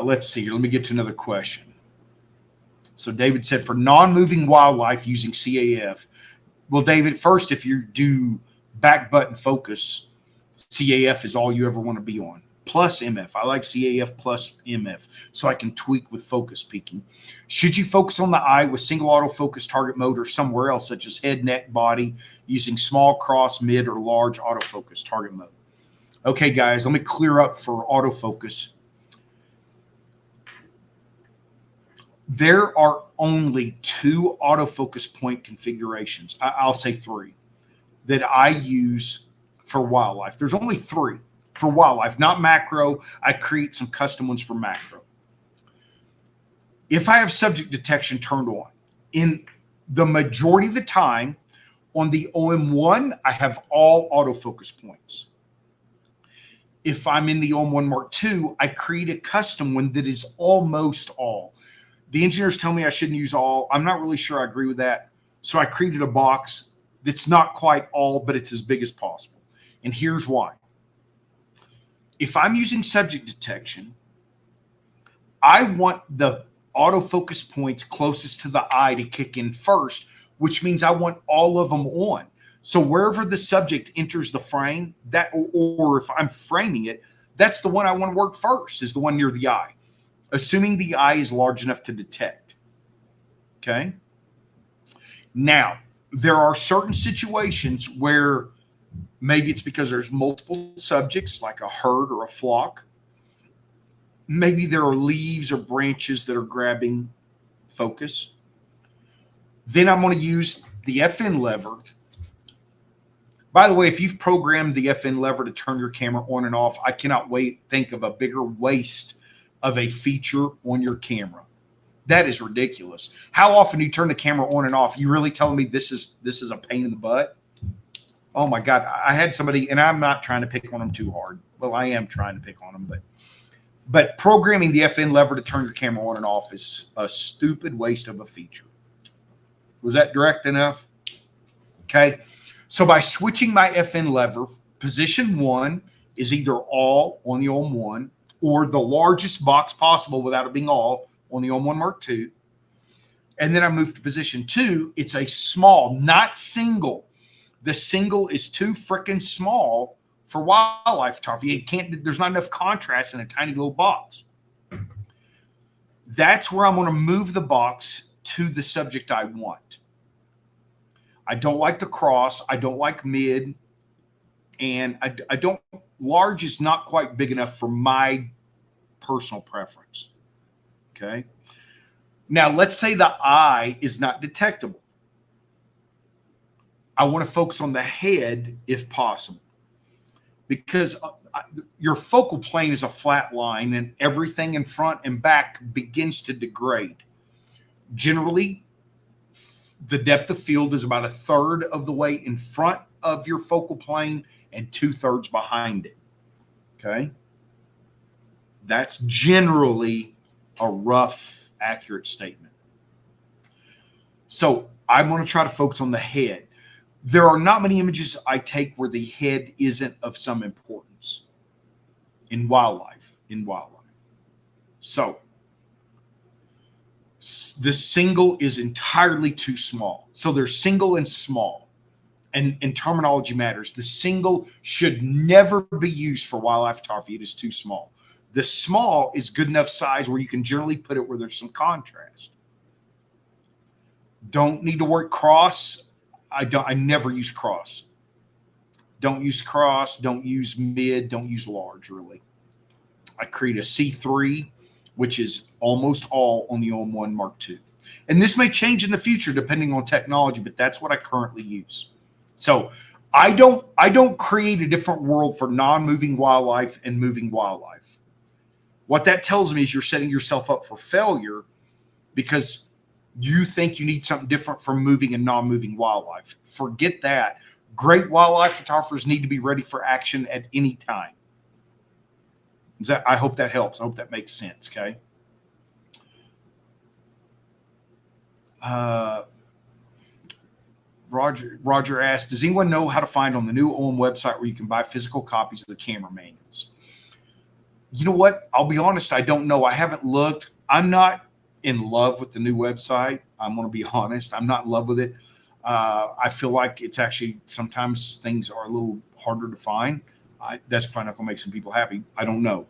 Let's see here. Let me get to another question. So David said, for non-moving wildlife using CAF. Well, David, first, if you do back button focus, CAF is all you ever want to be on. Plus MF. I like CAF plus MF so I can tweak with focus peaking. Should you focus on the eye with single autofocus target mode or somewhere else, such as head, neck, body, using small, cross, mid, or large autofocus target mode? Okay, guys, let me clear up for autofocus. There are only 2 autofocus point configurations. I'll say 3 that I use for wildlife. There's only 3 for wildlife, not macro. I create some custom ones for macro. If I have subject detection turned on, in the majority of the time on the OM1, I have all autofocus points. If I'm in the OM1 Mark II, I create a custom one that is almost all. The engineers tell me I shouldn't use all. I'm not really sure I agree with that. So I created a box That's not quite all, but it's as big as possible. And here's why. If I'm using subject detection, I want the autofocus points closest to the eye to kick in first, which means I want all of them on. So wherever the subject enters the frame, that, or if I'm framing it, that's the one I want to work first, is the one near the eye, assuming the eye is large enough to detect. Okay. Now, there are certain situations where maybe it's because there's multiple subjects, like a herd or a flock. Maybe there are leaves or branches that are grabbing focus. Then I'm going to use the FN lever. By the way, if you've programmed the FN lever to turn your camera on and off, I cannot think of a bigger waste of a feature on your camera. That is ridiculous. How often do you turn the camera on and off? You really telling me this is a pain in the butt? Oh my God. I had somebody, and I'm not trying to pick on them too hard. Well, I am trying to pick on them, but programming the FN lever to turn your camera on and off is a stupid waste of a feature. Was that direct enough? Okay. So by switching my FN lever, position 1 is either all on the OM1 or the largest box possible without it being all on the OM1 Mark II. And then I move to position 2. It's a small, not single. The single is too freaking small for wildlife photography. There's not enough contrast in a tiny little box. That's where I'm going to move the box to the subject I want. I don't like the cross. I don't like mid. And I don't, large is not quite big enough for my personal preference. Okay. Now let's say the eye is not detectable. I want to focus on the head if possible, because your focal plane is a flat line and everything in front and back begins to degrade. Generally, the depth of field is about 1/3 of the way in front of your focal plane and 2/3 behind it. Okay. That's generally a rough, accurate statement. So I'm going to try to focus on the head. There are not many images I take where the head isn't of some importance in wildlife. So the single is entirely too small. So there's single and small, and terminology matters. The single should never be used for wildlife photography. It is too small. The small is good enough size where you can generally put it where there's some contrast. Don't need to work cross. I never use cross. Don't use cross. Don't use mid. Don't use large, really. I create a C3, which is almost all on the OM1 Mark II. And this may change in the future depending on technology, but that's what I currently use. So I don't create a different world for non-moving wildlife and moving wildlife. What that tells me is you're setting yourself up for failure because you think you need something different from moving and non-moving wildlife. Forget that. Great wildlife photographers need to be ready for action at any time. I hope that helps. I hope that makes sense. Okay. Roger asked, does anyone know how to find on the new OM website where you can buy physical copies of the camera manuals? You know what? I'll be honest. I don't know. I haven't looked. I'm not in love with the new website. I'm going to be honest. I'm not in love with it. I feel like it's actually sometimes things are a little harder to find. That's probably not going to make some people happy. I don't know.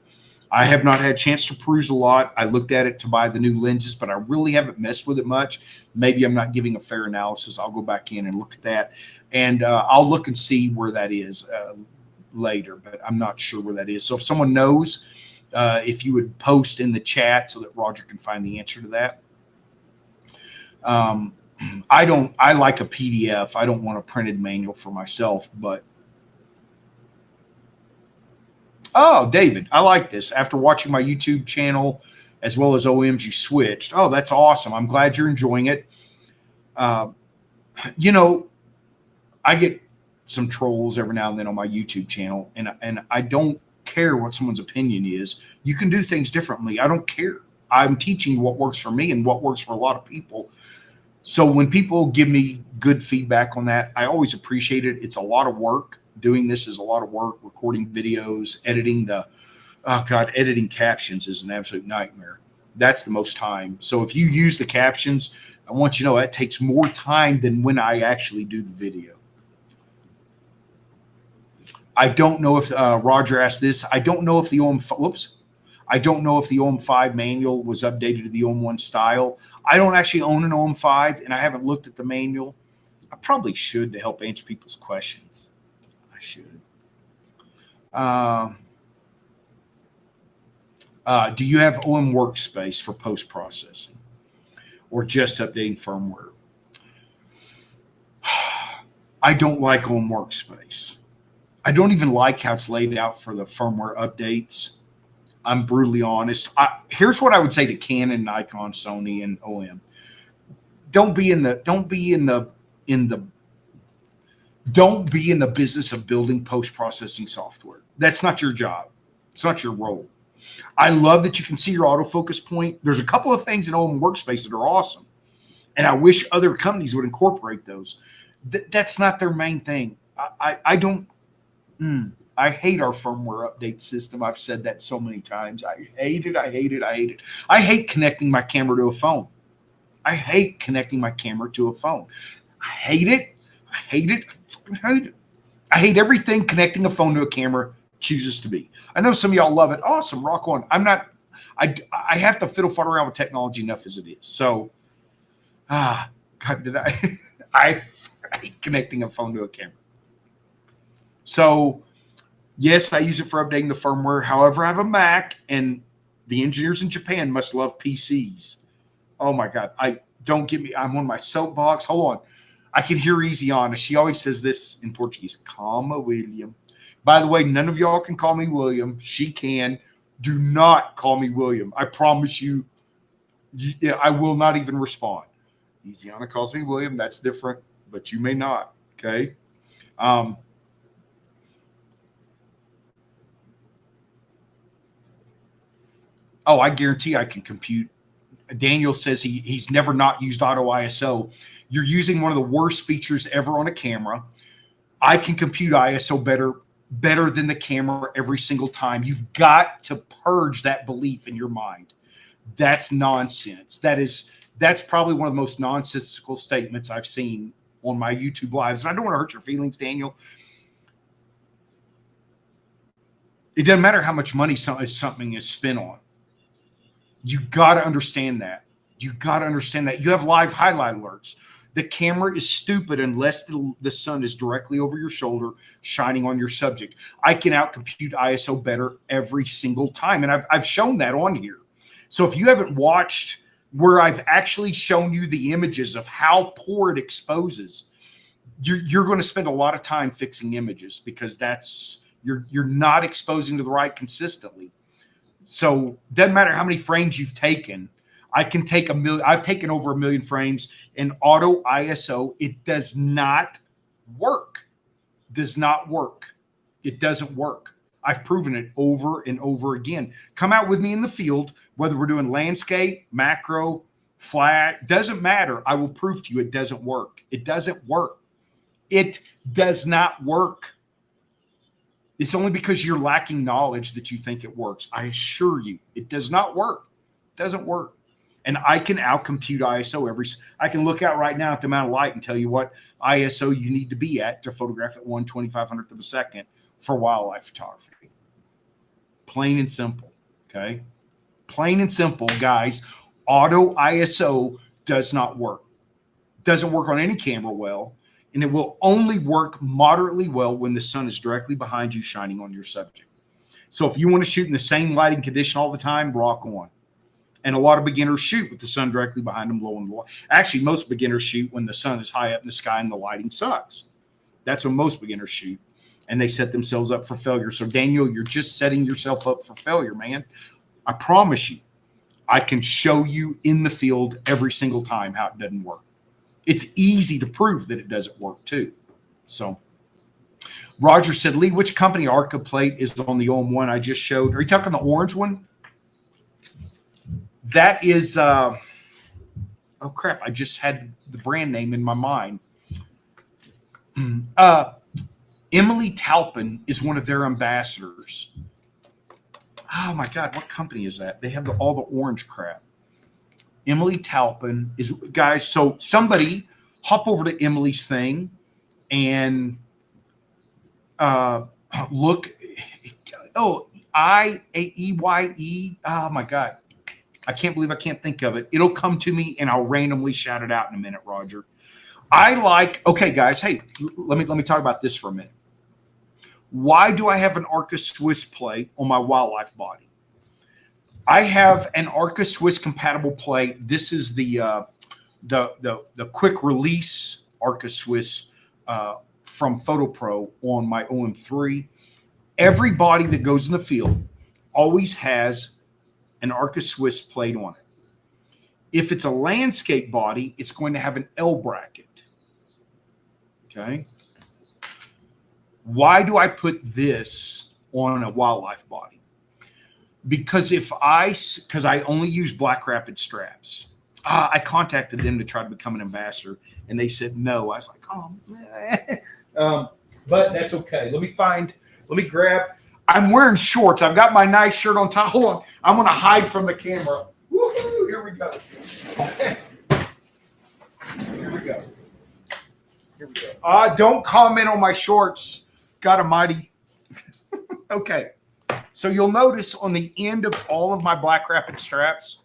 I have not had a chance to peruse a lot. I looked at it to buy the new lenses, but I really haven't messed with it much. Maybe I'm not giving a fair analysis. I'll go back in and look at that. And I'll look and see where that is later, but I'm not sure where that is. So if someone knows, if you would post in the chat so that Roger can find the answer to that. I like a PDF. I don't want a printed manual for myself, but oh, David, I like this. After watching my YouTube channel as well as OMs, you switched. Oh, that's awesome. I'm glad you're enjoying it. You know, I get some trolls every now and then on my YouTube channel, and I don't care what someone's opinion is. You can do things differently. I don't care. I'm teaching what works for me and what works for a lot of people. So when people give me good feedback on that, I always appreciate it. It's a lot of work. Doing this is a lot of work, recording videos, editing editing captions is an absolute nightmare. That's the most time. So if you use the captions, I want you to know that takes more time than when I actually do the video. I don't know if Roger asked this. I don't know if the I don't know if the OM5 manual was updated to the OM1 style. I don't actually own an OM5, and I haven't looked at the manual. I probably should to help answer people's questions. I should. Do you have OM Workspace for post-processing or just updating firmware? I don't like OM Workspace. I don't even like how it's laid out for the firmware updates. I'm brutally honest. Here's what I would say to Canon, Nikon, Sony, and OM. Don't be in the business of building post-processing software. That's not your job. It's not your role. I love that you can see your autofocus point. There's a couple of things in OM Workspace that are awesome, and I wish other companies would incorporate those. That's not their main thing. I don't. I hate our firmware update system. I've said that so many times. I hate it. I hate it. I hate it. I hate connecting my camera to a phone. I hate connecting my camera to a phone. I hate it. I hate it. I hate it. I hate everything connecting a phone to a camera chooses to be. I know some of y'all love it. Awesome. Rock on. I'm not. I have to fiddle fart around with technology enough as it is. So, God, did I? I hate connecting a phone to a camera. So, yes, I use it for updating the firmware. However, I have a Mac, and the engineers in Japan must love PCs. Oh my God! Don't get me. I'm on my soapbox. Hold on. I can hear Easy on. She always says this in Portuguese. Calma, William. By the way, none of y'all can call me William. She can. Do not call me William. I promise you. I will not even respond. Easiana calls me William. That's different, but you may not. Okay. Oh, I guarantee I can compute. Daniel says he's never not used auto ISO. You're using one of the worst features ever on a camera. I can compute ISO better than the camera every single time. You've got to purge that belief in your mind. That's nonsense. That's probably one of the most nonsensical statements I've seen on my YouTube lives. And I don't want to hurt your feelings, Daniel. It doesn't matter how much money something is spent on. You got to understand that. You got to understand that. You have live highlight alerts. The camera is stupid unless the sun is directly over your shoulder, shining on your subject. I can outcompute ISO better every single time, and I've shown that on here. So if you haven't watched where I've actually shown you the images of how poor it exposes, you're going to spend a lot of time fixing images because you're not exposing to the right consistently. So doesn't matter how many frames you've taken. I can take I've taken over 1 million frames in auto ISO. It does not work. Does not work. It doesn't work. I've proven it over and over again. Come out with me in the field, whether we're doing landscape, macro, flat, doesn't matter. I will prove to you it doesn't work. It doesn't work. It does not work. It's only because you're lacking knowledge that you think it works. I assure you, it does not work. It doesn't work. And I can outcompute ISO I can look out right now at the amount of light and tell you what ISO you need to be at to photograph at 1/2500th of a second for wildlife photography. Plain and simple. Okay. Plain and simple, guys. Auto ISO does not work. Doesn't work on any camera well. And it will only work moderately well when the sun is directly behind you, shining on your subject. So if you want to shoot in the same lighting condition all the time, rock on. And a lot of beginners shoot with the sun directly behind them, low and low. Actually, most beginners shoot when the sun is high up in the sky and the lighting sucks. That's when most beginners shoot. And they set themselves up for failure. So, Daniel, you're just setting yourself up for failure, man. I promise you, I can show you in the field every single time how it doesn't work. It's easy to prove that it doesn't work too. So Roger said, Lee, which company Arca plate is on the OM1 I just showed? Are you talking the orange one? That is, Oh crap! I just had the brand name in my mind. Emily Taupin is one of their ambassadors. Oh my God, what company is that? They have all the orange crap. Emily Taupin is, guys. So somebody hop over to Emily's thing and look. Oh, IEYE. Oh my God. I can't believe I can't think of it. It'll come to me and I'll randomly shout it out in a minute, Roger. Okay, guys. Hey, let me talk about this for a minute. Why do I have an Arca Swiss plate on my wildlife body? I have an Arca Swiss compatible plate. This is the quick release Arca Swiss from PhotoPro on my OM3. Every body that goes in the field always has an Arca Swiss plate on it. If it's a landscape body, it's going to have an L bracket. Okay. Why do I put this on a wildlife body? Because because I only use Black Rapid straps. I contacted them to try to become an ambassador, and they said no. I was like, but that's okay. Let me grab. I'm wearing shorts. I've got my nice shirt on top. Hold on. I'm going to hide from the camera. Woo-hoo, here we go. Here we go. Don't comment on my shorts. God almighty. Okay. So you'll notice on the end of all of my Black Rapid straps,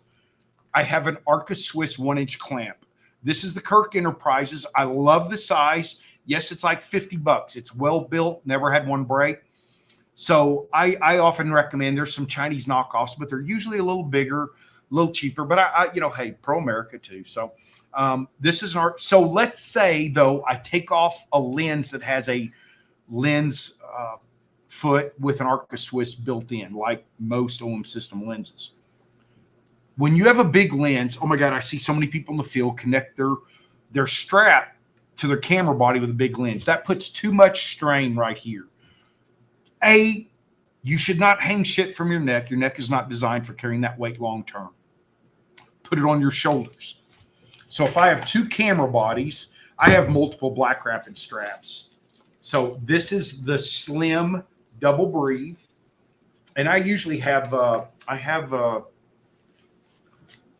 I have an Arca Swiss 1-inch clamp. This is the Kirk Enterprises. I love the size. Yes, it's like $50. It's well built. Never had one break. So I often recommend, there's some Chinese knockoffs, but they're usually a little bigger, a little cheaper. But hey, pro America too. So this is so let's say though I take off a lens that has a lens foot with an Arca Swiss built in, like most OM system lenses. When you have a big lens, oh my God, I see so many people in the field connect their strap to their camera body with a big lens. That puts too much strain right here. You should not hang shit from your neck. Your neck is not designed for carrying that weight long term. Put it on your shoulders. So if I have two camera bodies, I have multiple Black Rapid straps. So this is the slim double breathe. And I usually have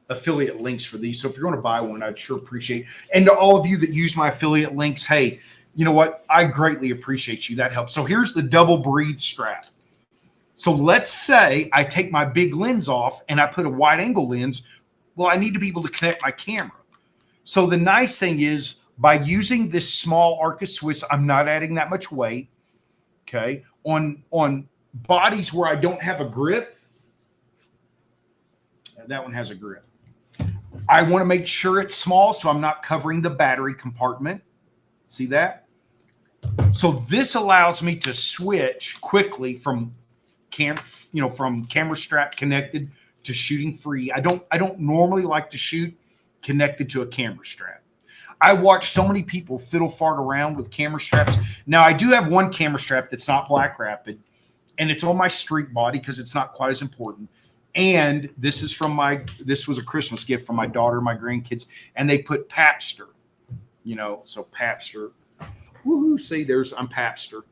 affiliate links for these. So if you're going to buy one, I'd sure appreciate it. And to all of you that use my affiliate links, hey, you know what? I greatly appreciate you. That helps. So here's the double breathe strap. So let's say I take my big lens off and I put a wide angle lens. Well, I need to be able to connect my camera. So the nice thing is by using this small Arca Swiss, I'm not adding that much weight. Okay. On bodies where I don't have a grip, that one has a grip. I want to make sure it's small, so I'm not covering the battery compartment. See that? So this allows me to switch quickly from camera strap connected to shooting free. I don't normally like to shoot connected to a camera strap. I watch so many people fiddle fart around with camera straps. Now I do have one camera strap that's not Black Rapid, and it's on my street body because it's not quite as important. And this was a Christmas gift from my daughter, my grandkids, and they put Papster, so Papster. Woohoo! See, I'm Papster.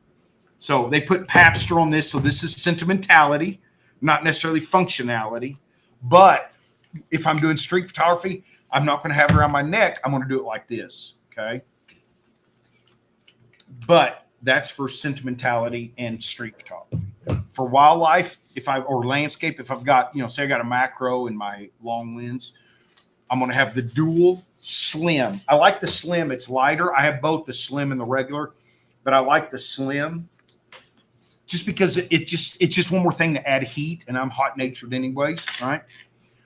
So they put Papster on this. So this is sentimentality, not necessarily functionality. But if I'm doing street photography, I'm not going to have it around my neck. I'm going to do it like this. Okay. But that's for sentimentality and street photography. For wildlife, or landscape, if I've got, say I got a macro in my long lens, I'm going to have the dual slim. I like the slim. It's lighter. I have both the slim and the regular, but I like the slim just because it's just one more thing to add heat, and I'm hot natured anyways. Right.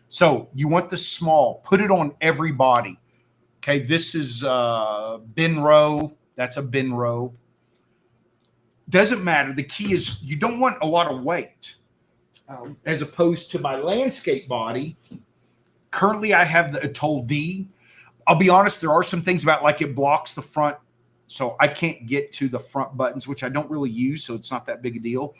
So you want the small, put it on every body. Okay. This is Benro. That's a Benro. Doesn't matter. The key is you don't want a lot of weight as opposed to my landscape body. Currently, I have the Atoll D. I'll be honest, there are some things about like it blocks the front, so I can't get to the front buttons, which I don't really use, so it's not that big a deal.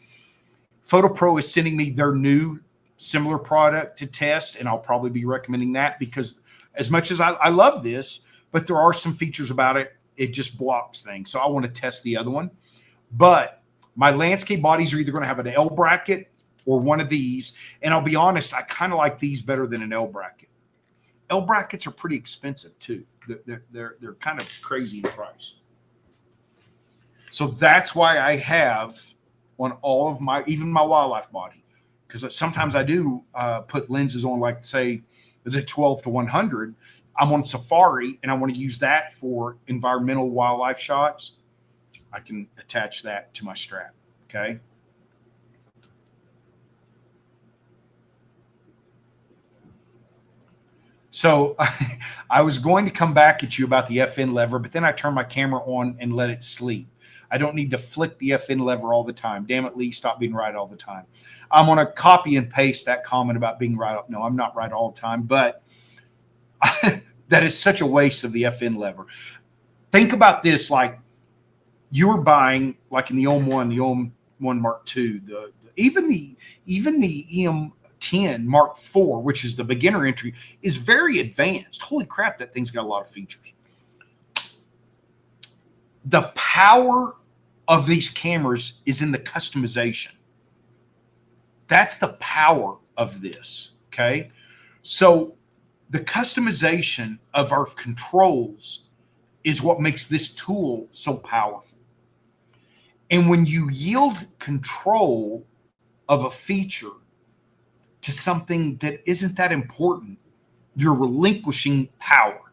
PhotoPro is sending me their new similar product to test, and I'll probably be recommending that because as much as I love this, but there are some features about it. It just blocks things. So I want to test the other one. But my landscape bodies are either going to have an L bracket or one of these. And I'll be honest, I kind of like these better than an L bracket. L brackets are pretty expensive too. They're kind of crazy in price. So that's why I have on all of my, even my wildlife body, because sometimes I do put lenses on, like say the 12 to 100. I'm on safari and I want to use that for environmental wildlife shots. I can attach that to my strap. Okay. So I was going to come back at you about the FN lever, but then I turned my camera on and let it sleep. I don't need to flick the FN lever all the time. Damn it, Lee, stop being right all the time. I'm going to copy and paste that comment about being right. No, I'm not right all the time, but that is such a waste of the FN lever. Think about this, like you were buying, like in the OM1, the OM1 Mark II, even the EM10 Mark IV, which is the beginner entry, is very advanced. Holy crap, that thing's got a lot of features. The power of these cameras is in the customization. That's the power of this, okay? So the customization of our controls is what makes this tool so powerful. And when you yield control of a feature to something that isn't that important, you're relinquishing power.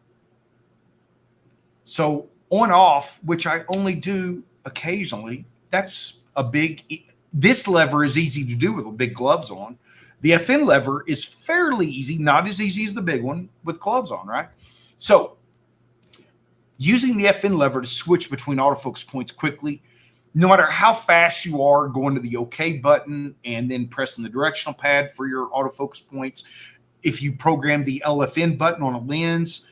So on off, which I only do occasionally, that's a big, this lever is easy to do with big gloves on. The FN lever is fairly easy, not as easy as the big one with gloves on, right? So using the FN lever to switch between autofocus points quickly, no matter how fast you are, going to the OK button and then pressing the directional pad for your autofocus points. If you program the LFN button on a lens,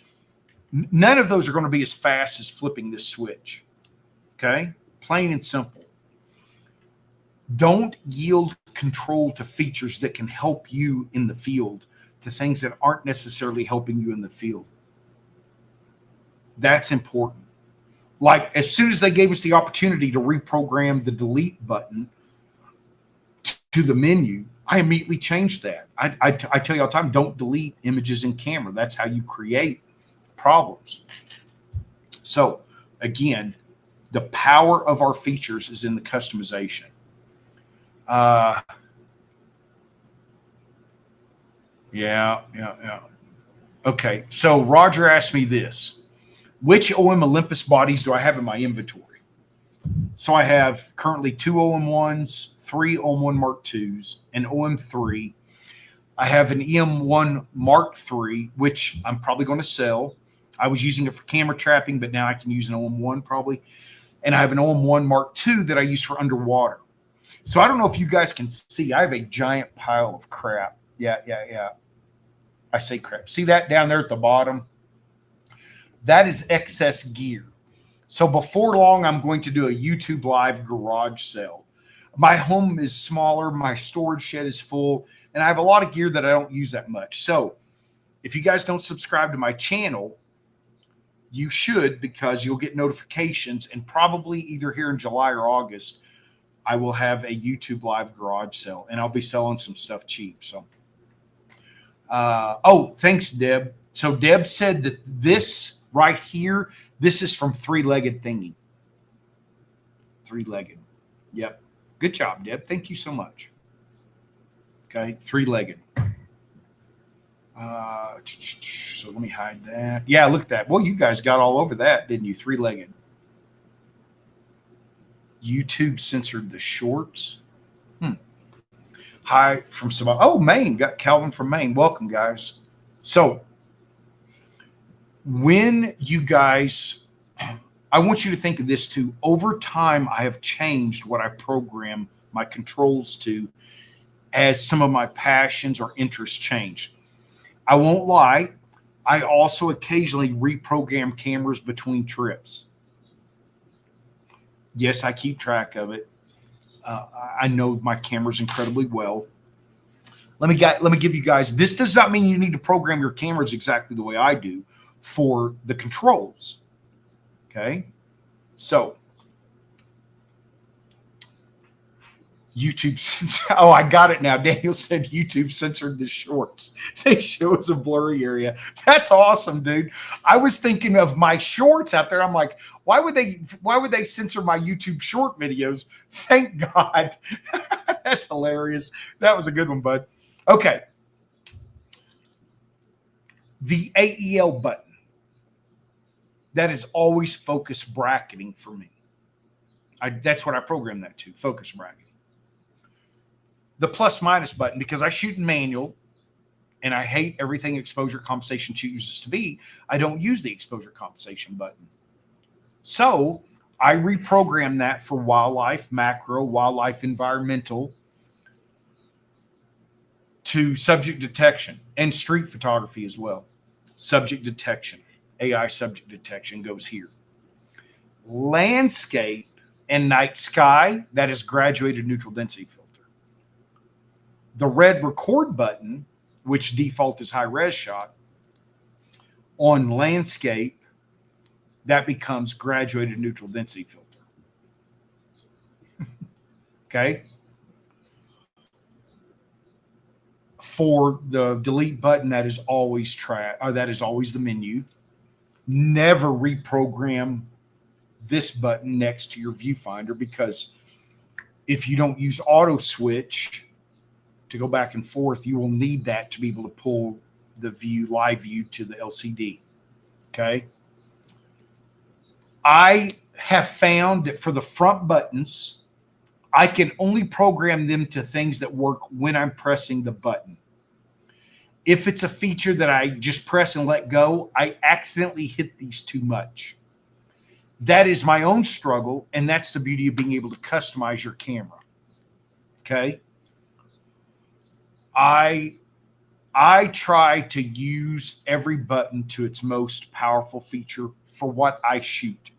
none of those are going to be as fast as flipping this switch. Okay? Plain and simple. Don't yield control to features that can help you in the field to things that aren't necessarily helping you in the field. That's important. Like as soon as they gave us the opportunity to reprogram the delete button to the menu, I immediately changed that. I tell you all the time, don't delete images in camera. That's how you create problems. So again, the power of our features is in the customization. Yeah. Okay, so Roger asked me this. Which OM Olympus bodies do I have in my inventory? So I have currently 2 OM1s, 3 OM1 Mark IIs, an OM3. I have an EM1 Mark III, which I'm probably going to sell. I was using it for camera trapping, but now I can use an OM1 probably. And I have an OM1 Mark II that I use for underwater. So I don't know if you guys can see. I have a giant pile of crap. Yeah. I say crap. See that down there at the bottom? That is excess gear. So before long, I'm going to do a YouTube live garage sale. My home is smaller. My storage shed is full. And I have a lot of gear that I don't use that much. So if you guys don't subscribe to my channel, you should, because you'll get notifications. And probably either here in July or August, I will have a YouTube live garage sale. And I'll be selling some stuff cheap. So, oh, thanks, Deb. So Deb said that this right here, this is from Three-Legged Thingy. Three-Legged. Yep. Good job, Deb. Thank you so much. Okay, Three-Legged. So let me hide that. Yeah, look at that. Well, you guys got all over that, didn't you? Three-Legged. YouTube censored the shorts. Hi from some. Oh, Maine. Got Calvin from Maine. Welcome, guys. So when you guys, I want you to think of this too. Over time, I have changed what I program my controls to as some of my passions or interests change. I won't lie. I also occasionally reprogram cameras between trips. Yes, I keep track of it. I know my cameras incredibly well. Let me give you guys, this does not mean you need to program your cameras exactly the way I do for the controls. Okay. So YouTube oh, I got it now. Daniel said YouTube censored the shorts. They show us a blurry area. That's awesome, dude. I was thinking of my shorts out there. I'm like, why would they censor my YouTube short videos? Thank God. That's hilarious. That was a good one, bud. Okay. The AEL button. That is always focus bracketing for me. That's what I program that to, focus bracketing. The plus minus button, because I shoot in manual and I hate everything exposure compensation chooses to be, I don't use the exposure compensation button. So I reprogram that for wildlife, macro, wildlife, environmental, to subject detection and street photography as well. Subject detection, AI subject detection goes here. Landscape and night sky, that is graduated neutral density filter. The red record button, which default is high res shot, on landscape, that becomes graduated neutral density filter. Okay. For the delete button, that is always that is always the menu. Never reprogram this button next to your viewfinder, because if you don't use auto switch to go back and forth, you will need that to be able to pull the live view to the LCD. Okay. I have found that for the front buttons, I can only program them to things that work when I'm pressing the button. If it's a feature that I just press and let go, I accidentally hit these too much. That is my own struggle, and that's the beauty of being able to customize your camera. Okay. I try to use every button to its most powerful feature for what I shoot.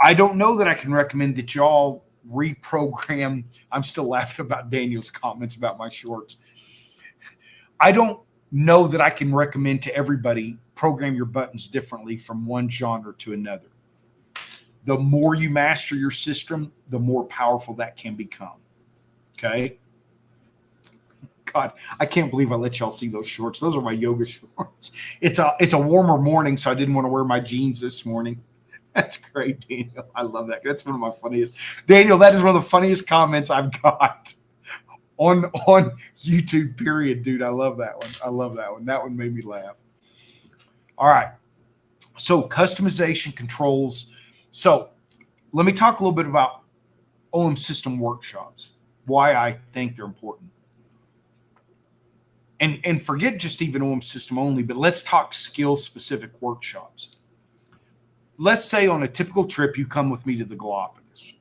I don't know that I can recommend that y'all reprogram. I'm still laughing about Daniel's comments about my shorts. I don't know that I can recommend to everybody program your buttons differently from one genre to another. The more you master your system, the more powerful that can become. Okay. God, I can't believe I let y'all see those shorts. Those are my yoga shorts. It's a warmer morning, so I didn't want to wear my jeans this morning. That's great, Daniel. I love that. That's one of my funniest. Daniel, that is one of the funniest comments I've got on YouTube, period, dude. I love that one. I love that one. That one made me laugh. All right. So customization controls. So let me talk a little bit about OM system workshops, why I think they're important. And forget just even OM system only, but let's talk skill-specific workshops. Let's say on a typical trip, you come with me to the Galapagos.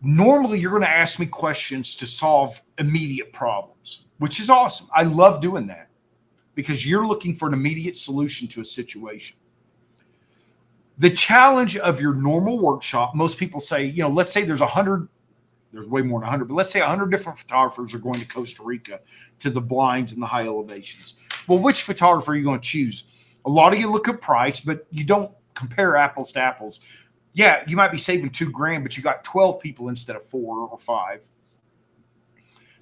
Normally, you're going to ask me questions to solve immediate problems, which is awesome. I love doing that because you're looking for an immediate solution to a situation. The challenge of your normal workshop, most people say, let's say there's 100, there's way more than 100, but let's say 100 different photographers are going to Costa Rica to the blinds and the high elevations. Well, which photographer are you going to choose? A lot of you look at price, but you don't compare apples to apples. Yeah, you might be saving $2,000, but you got 12 people instead of 4 or 5.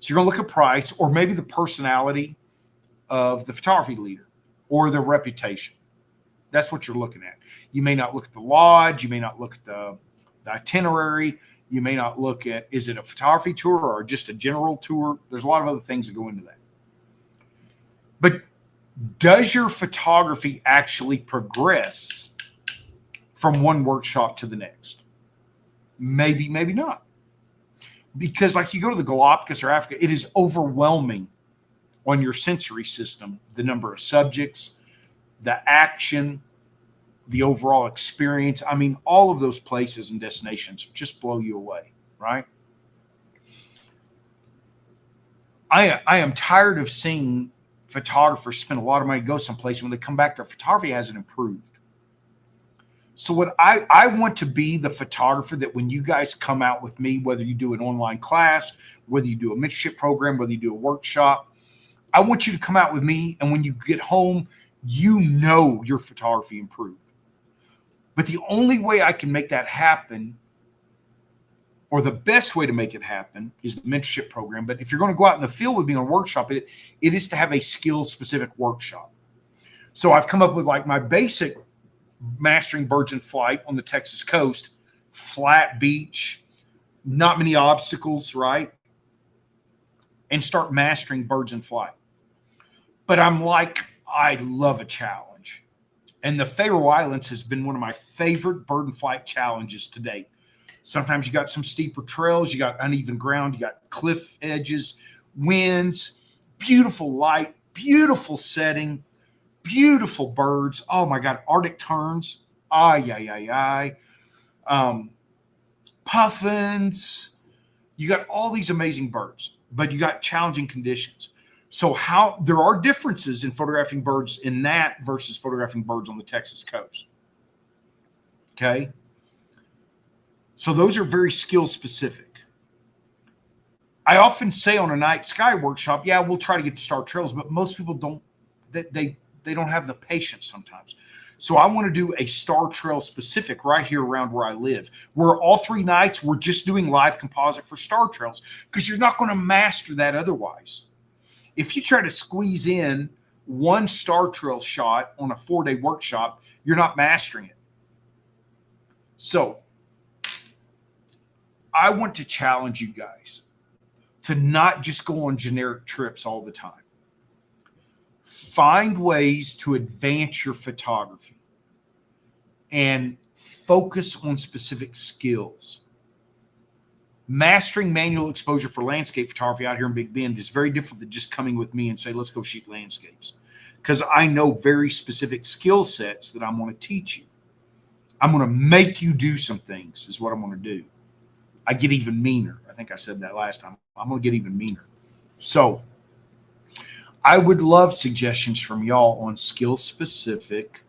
So you're going to look at price, or maybe the personality of the photography leader or their reputation. That's what you're looking at. You may not look at the lodge. You may not look at the itinerary. You may not look at, is it a photography tour or just a general tour? There's a lot of other things that go into that. But does your photography actually progress from one workshop to the next? Maybe, maybe not. Because like you go to the Galapagos or Africa, it is overwhelming on your sensory system, the number of subjects, the action, the overall experience. I mean, all of those places and destinations just blow you away, right? I am tired of seeing photographers spend a lot of money to go someplace, and when they come back, their photography hasn't improved. So what I want to be the photographer that when you guys come out with me, whether you do an online class, whether you do a mentorship program, whether you do a workshop, I want you to come out with me. And when you get home, you know your photography improved. But the only way I can make that happen, or the best way to make it happen, is the mentorship program. But if you're going to go out in the field with me on a workshop, it is to have a skill-specific workshop. So I've come up with like my basic mastering birds in flight on the Texas coast, flat beach, not many obstacles, right? And start mastering birds in flight. But I love a challenge. And the Faroe Islands has been one of my favorite bird and flight challenges to date. Sometimes you got some steeper trails, you got uneven ground, you got cliff edges, winds, beautiful light, beautiful setting, beautiful birds. Oh my God, Arctic terns. Puffins. You got all these amazing birds, but you got challenging conditions. So there are differences in photographing birds in that versus photographing birds on the Texas coast. Okay. So those are very skill specific. I often say on a night sky workshop, yeah, we'll try to get to star trails, but most people don't, they don't have the patience sometimes. So I want to do a star trail specific right here around where I live, where all 3 nights we're just doing live composite for star trails, because you're not going to master that otherwise. If you try to squeeze in one star trail shot on a 4-day workshop, you're not mastering it. So I want to challenge you guys to not just go on generic trips all the time. Find ways to advance your photography and focus on specific skills. Mastering manual exposure for landscape photography out here in Big Bend is very different than just coming with me and say, let's go shoot landscapes. Because I know very specific skill sets that I'm going to teach you. I'm going to make you do some things is what I'm going to do. I get even meaner. I think I said that last time. I'm going to get even meaner. So I would love suggestions from y'all on skill specific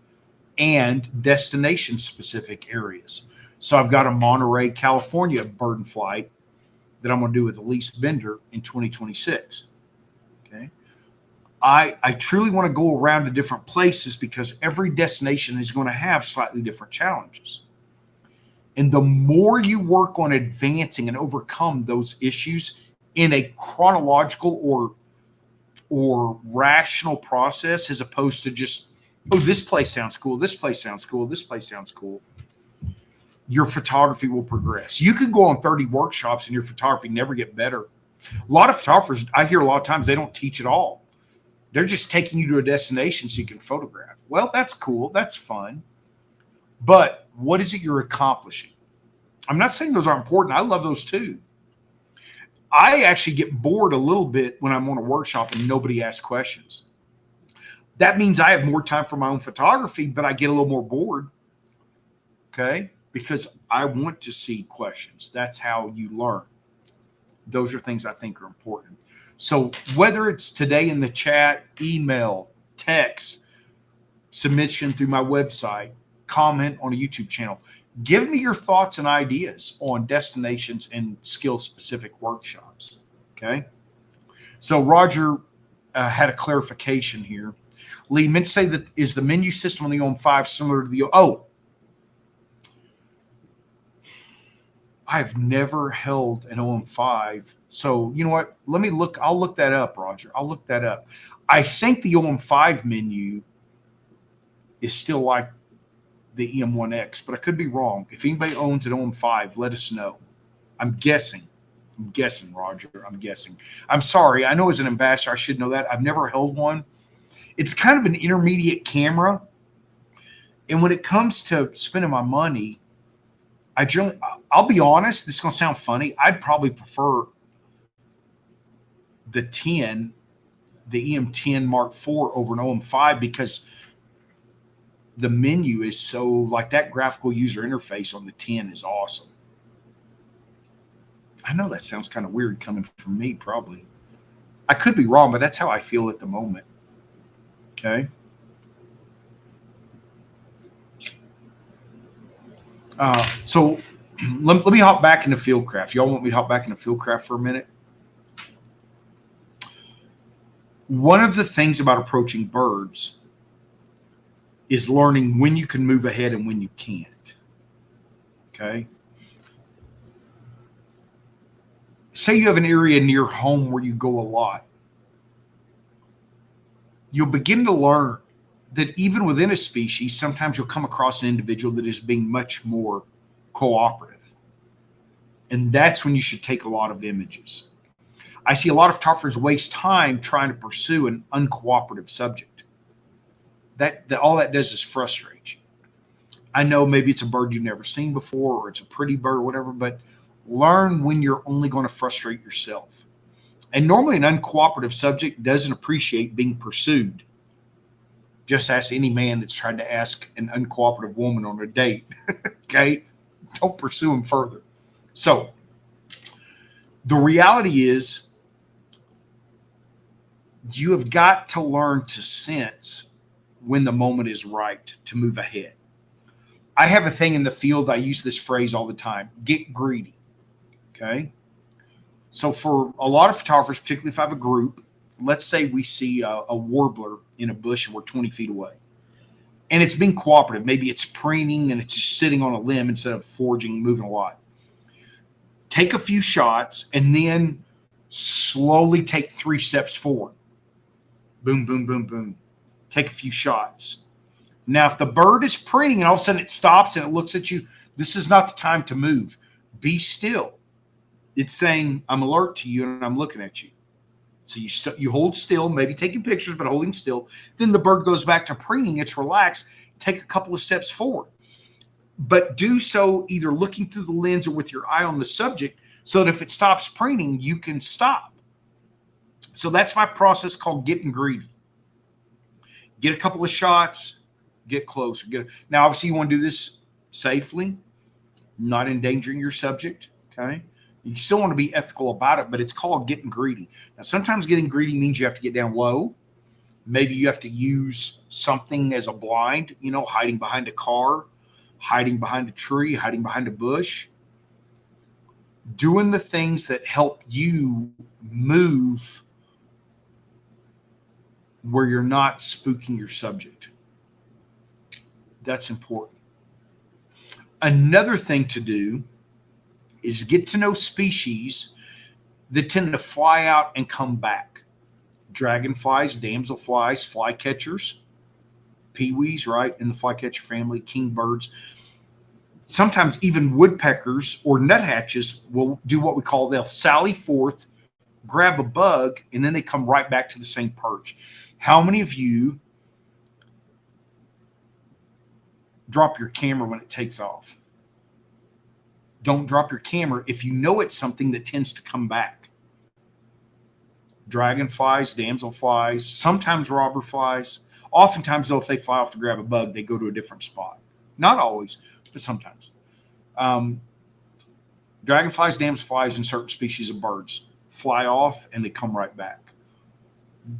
and destination specific areas. So I've got a Monterey, California bird and flight that I'm going to do with Elise Bender in 2026. Okay. I truly want to go around to different places because every destination is going to have slightly different challenges. And the more you work on advancing and overcome those issues in a chronological or rational process, as opposed to just, oh, this place sounds cool, this place sounds cool, this place sounds cool, your photography will progress. You could go on 30 workshops and your photography never get better. A lot of photographers, I hear a lot of times, they don't teach at all. They're just taking you to a destination so you can photograph. Well, that's cool. That's fun. But what is it you're accomplishing? I'm not saying those aren't important. I love those too. I actually get bored a little bit when I'm on a workshop and nobody asks questions. That means I have more time for my own photography, but I get a little more bored. Okay? Because I want to see questions. That's how you learn. Those are things I think are important. So whether it's today in the chat, email, text, submission through my website, comment on a YouTube channel, give me your thoughts and ideas on destinations and skill-specific workshops, okay? So Roger had a clarification here. Lee, meant to say that is the menu system on the OM5 similar to the, I've never held an OM5. So you know what? Let me look. I'll look that up, Roger. I'll look that up. I think the OM5 menu is still like the EM1X, but I could be wrong. If anybody owns an OM5, let us know. I'm guessing, Roger. I'm guessing. I'm sorry. I know as an ambassador, I should know that. I've never held one. It's kind of an intermediate camera. And when it comes to spending my money, I'll be honest, this is going to sound funny. I'd probably prefer the EM10 Mark IV over an OM5 because the menu is so, like, that graphical user interface on the 10 is awesome. I know that sounds kind of weird coming from me, probably. I could be wrong, but that's how I feel at the moment. Okay. So let me hop back into fieldcraft. Y'all want me to hop back into fieldcraft for a minute? One of the things about approaching birds is learning when you can move ahead and when you can't. Okay. Say you have an area near home where you go a lot. You'll begin to learn that even within a species, sometimes you'll come across an individual that is being much more cooperative. And that's when you should take a lot of images. I see a lot of photographers waste time trying to pursue an uncooperative subject. That all that does is frustrate you. I know maybe it's a bird you've never seen before, or it's a pretty bird or whatever, but learn when you're only going to frustrate yourself. And normally an uncooperative subject doesn't appreciate being pursued. Just ask any man that's tried to ask an uncooperative woman on a date. Okay? Don't pursue him further. So the reality is you have got to learn to sense when the moment is right to move ahead. I have a thing in the field. I use this phrase all the time: get greedy. Okay. So for a lot of photographers, particularly if I have a group, let's say we see a warbler in a bush and we're 20 feet away and it's being cooperative. Maybe it's preening and it's just sitting on a limb instead of foraging, moving a lot. Take a few shots and then slowly take 3 steps forward. Boom, boom, boom, boom. Take a few shots. Now, if the bird is preening and all of a sudden it stops and it looks at you, this is not the time to move. Be still. It's saying, I'm alert to you and I'm looking at you. So you hold still, maybe taking pictures, but holding still. Then the bird goes back to preening. It's relaxed. Take a couple of steps forward. But do so either looking through the lens or with your eye on the subject so that if it stops preening, you can stop. So that's my process called getting greedy. Get a couple of shots, get closer. Now, obviously, you want to do this safely, not endangering your subject, okay? You still want to be ethical about it, but it's called getting greedy. Now, sometimes getting greedy means you have to get down low. Maybe you have to use something as a blind, hiding behind a car, hiding behind a tree, hiding behind a bush. Doing the things that help you move where you're not spooking your subject. That's important. Another thing to do is get to know species that tend to fly out and come back. Dragonflies, damselflies, flycatchers, peewees, right, in the flycatcher family, kingbirds. Sometimes even woodpeckers or nuthatches will do what we call, they'll sally forth, grab a bug, and then they come right back to the same perch. How many of you drop your camera when it takes off? Don't drop your camera if you know it's something that tends to come back. Dragonflies, damselflies, sometimes robber flies. Oftentimes, though, if they fly off to grab a bug, they go to a different spot. Not always, but sometimes. Dragonflies, damselflies, and certain species of birds fly off and they come right back.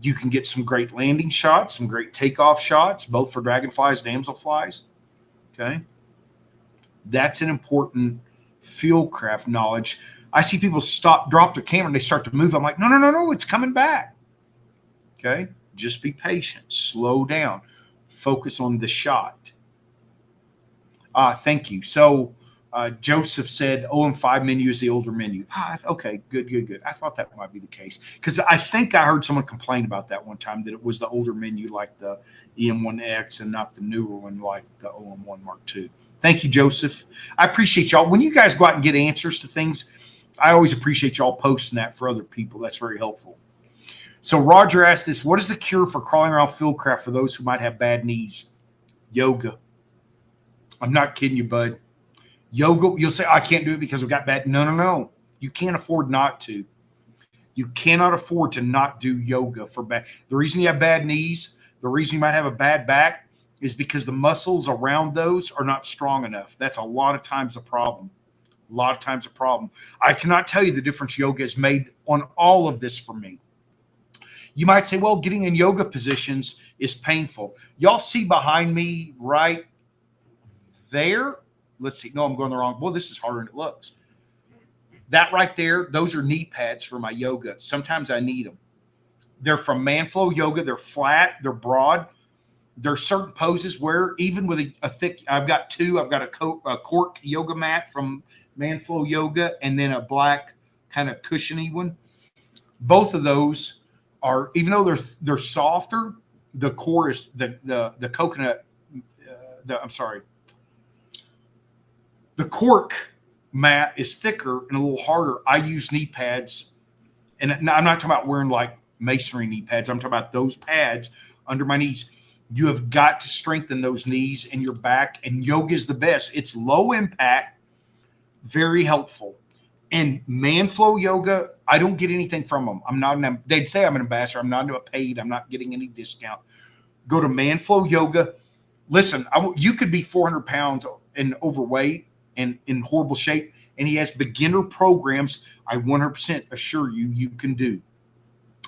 You can get some great landing shots, some great takeoff shots, both for dragonflies, damselflies. Okay. That's an important fieldcraft knowledge. I see people drop their camera and they start to move. I'm like, no, it's coming back. Okay. Just be patient, slow down, focus on the shot. Thank you. So Joseph said OM5 menu is the older menu. Okay, good. I thought that might be the case because I think I heard someone complain about that one time, that it was the older menu like the EM1X and not the newer one like the OM1 Mark II. Thank you, Joseph. I appreciate y'all. When you guys go out and get answers to things, I always appreciate y'all posting that for other people. That's very helpful. So Roger asked this: what is the cure for crawling around fieldcraft for those who might have bad knees? Yoga. I'm not kidding you, bud. Yoga, you'll say, I can't do it because I've got bad. No. You can't afford not to. You cannot afford to not do yoga for bad. The reason you have bad knees, the reason you might have a bad back is because the muscles around those are not strong enough. That's a lot of times a problem. I cannot tell you the difference yoga has made on all of this for me. You might say, well, getting in yoga positions is painful. Y'all see behind me right there? let's see. No, I'm going the wrong. Well, this is harder than it looks. That right there, those are knee pads for my yoga. Sometimes I need them. They're from Manflow Yoga. They're flat. They're broad. There's certain poses where even with a thick, I've got two. I've got a cork yoga mat from Manflow Yoga, and then a black kind of cushiony one. Both of those are, even though they're softer, the core is the coconut. The cork mat is thicker and a little harder. I use knee pads, and I'm not talking about wearing like masonry knee pads. I'm talking about those pads under my knees. You have got to strengthen those knees and your back, and yoga is the best. It's low impact, very helpful. And Manflow Yoga, I don't get anything from them. They'd say I'm an ambassador. I'm not paid. I'm not getting any discount. Go to Manflow Yoga. Listen, you could be 400 pounds and overweight and in horrible shape, and he has beginner programs I 100% assure you can do.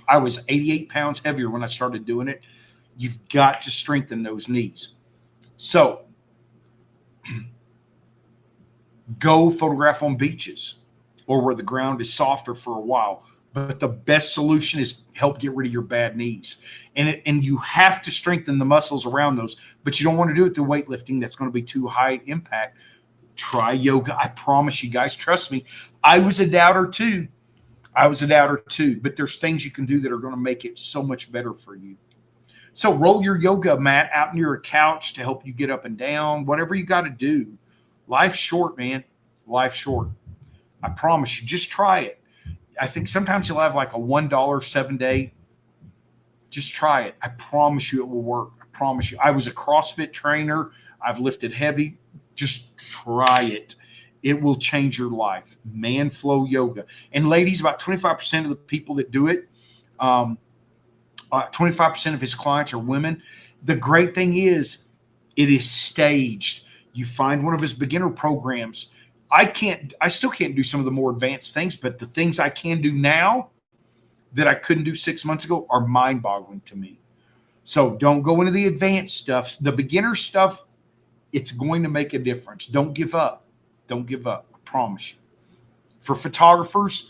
I was 88 pounds heavier when I started doing it. You've got to strengthen those knees. So go photograph on beaches or where the ground is softer for a while. But the best solution is help get rid of your bad knees. And you have to strengthen the muscles around those, but you don't want to do it through weightlifting. That's going to be too high impact. Try yoga. I promise you guys, trust me. I was a doubter too. But there's things you can do that are going to make it so much better for you. So roll your yoga mat out near a couch to help you get up and down, whatever you got to do. Life's short, man. Life's short. I promise you, just try it. I think sometimes you'll have like a $1 7-day. Just try it. I promise you it will work. I promise you. I was a CrossFit trainer. I've lifted heavy. Just try it. It will change your life. Manflow Yoga. And ladies, about 25% of the people that do it, 25% of his clients are women. The great thing is it is staged. You find one of his beginner programs. I still can't do some of the more advanced things, but the things I can do now that I couldn't do 6 months ago are mind-boggling to me. So don't go into the advanced stuff. The beginner stuff, it's going to make a difference. Don't give up. Don't give up. I promise you. For photographers,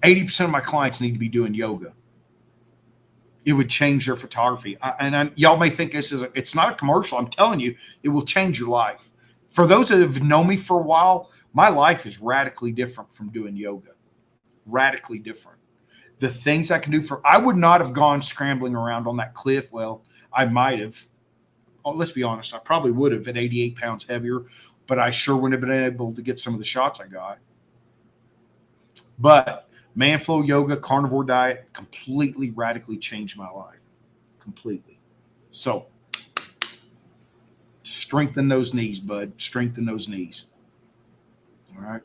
80% of my clients need to be doing yoga. It would change their photography. Y'all may think it's not a commercial. I'm telling you, it will change your life. For those that have known me for a while, my life is radically different from doing yoga. Radically different. The things I can do I would not have gone scrambling around on that cliff. Well, I might have. Oh, let's be honest. I probably would have at 88 pounds heavier, but I sure wouldn't have been able to get some of the shots I got. But Manflow Yoga, carnivore diet, completely radically changed my life. Completely. So strengthen those knees, bud. Strengthen those knees. All right.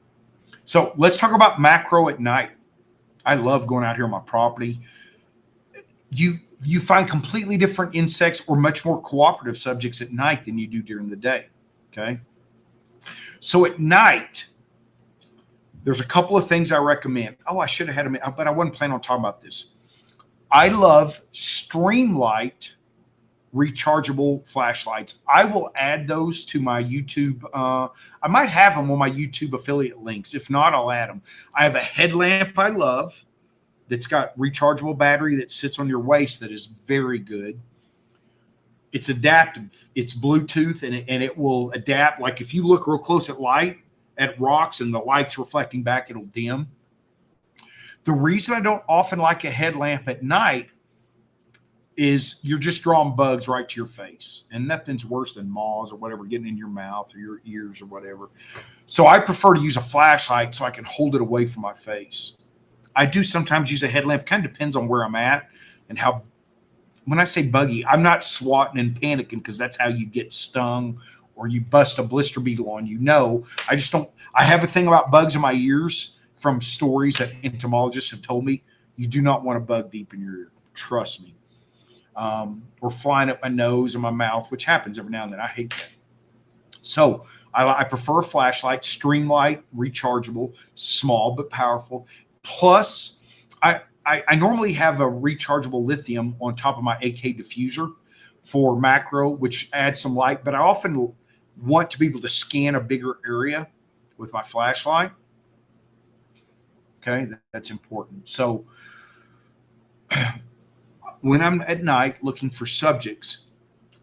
So let's talk about macro at night. I love going out here on my property. You find completely different insects or much more cooperative subjects at night than you do during the day. Okay. So at night, there's a couple of things I recommend. Oh, I should have had them, but I wasn't planning on talking about this. I love Streamlight rechargeable flashlights. I will add those to my YouTube. I might have them on my YouTube affiliate links. If not, I'll add them. I have a headlamp I love that's got rechargeable battery that sits on your waist that is very good. It's adaptive. It's Bluetooth, and it will adapt. Like if you look real close at rocks and the light's reflecting back, it'll dim. The reason I don't often like a headlamp at night is you're just drawing bugs right to your face, and nothing's worse than moths or whatever getting in your mouth or your ears or whatever. So I prefer to use a flashlight so I can hold it away from my face. I do sometimes use a headlamp. Kind of depends on where I'm at and how. When I say buggy, I'm not swatting and panicking because that's how you get stung or you bust a blister beetle on you. No, I just don't. I have a thing about bugs in my ears from stories that entomologists have told me. You do not want a bug deep in your ear. Trust me. Or flying up my nose or my mouth, which happens every now and then. I hate that. So I prefer a flashlight, Streamlight, rechargeable, small but powerful. Plus, I normally have a rechargeable lithium on top of my AK diffuser for macro, which adds some light. But I often want to be able to scan a bigger area with my flashlight. Okay, that's important. So when I'm at night looking for subjects,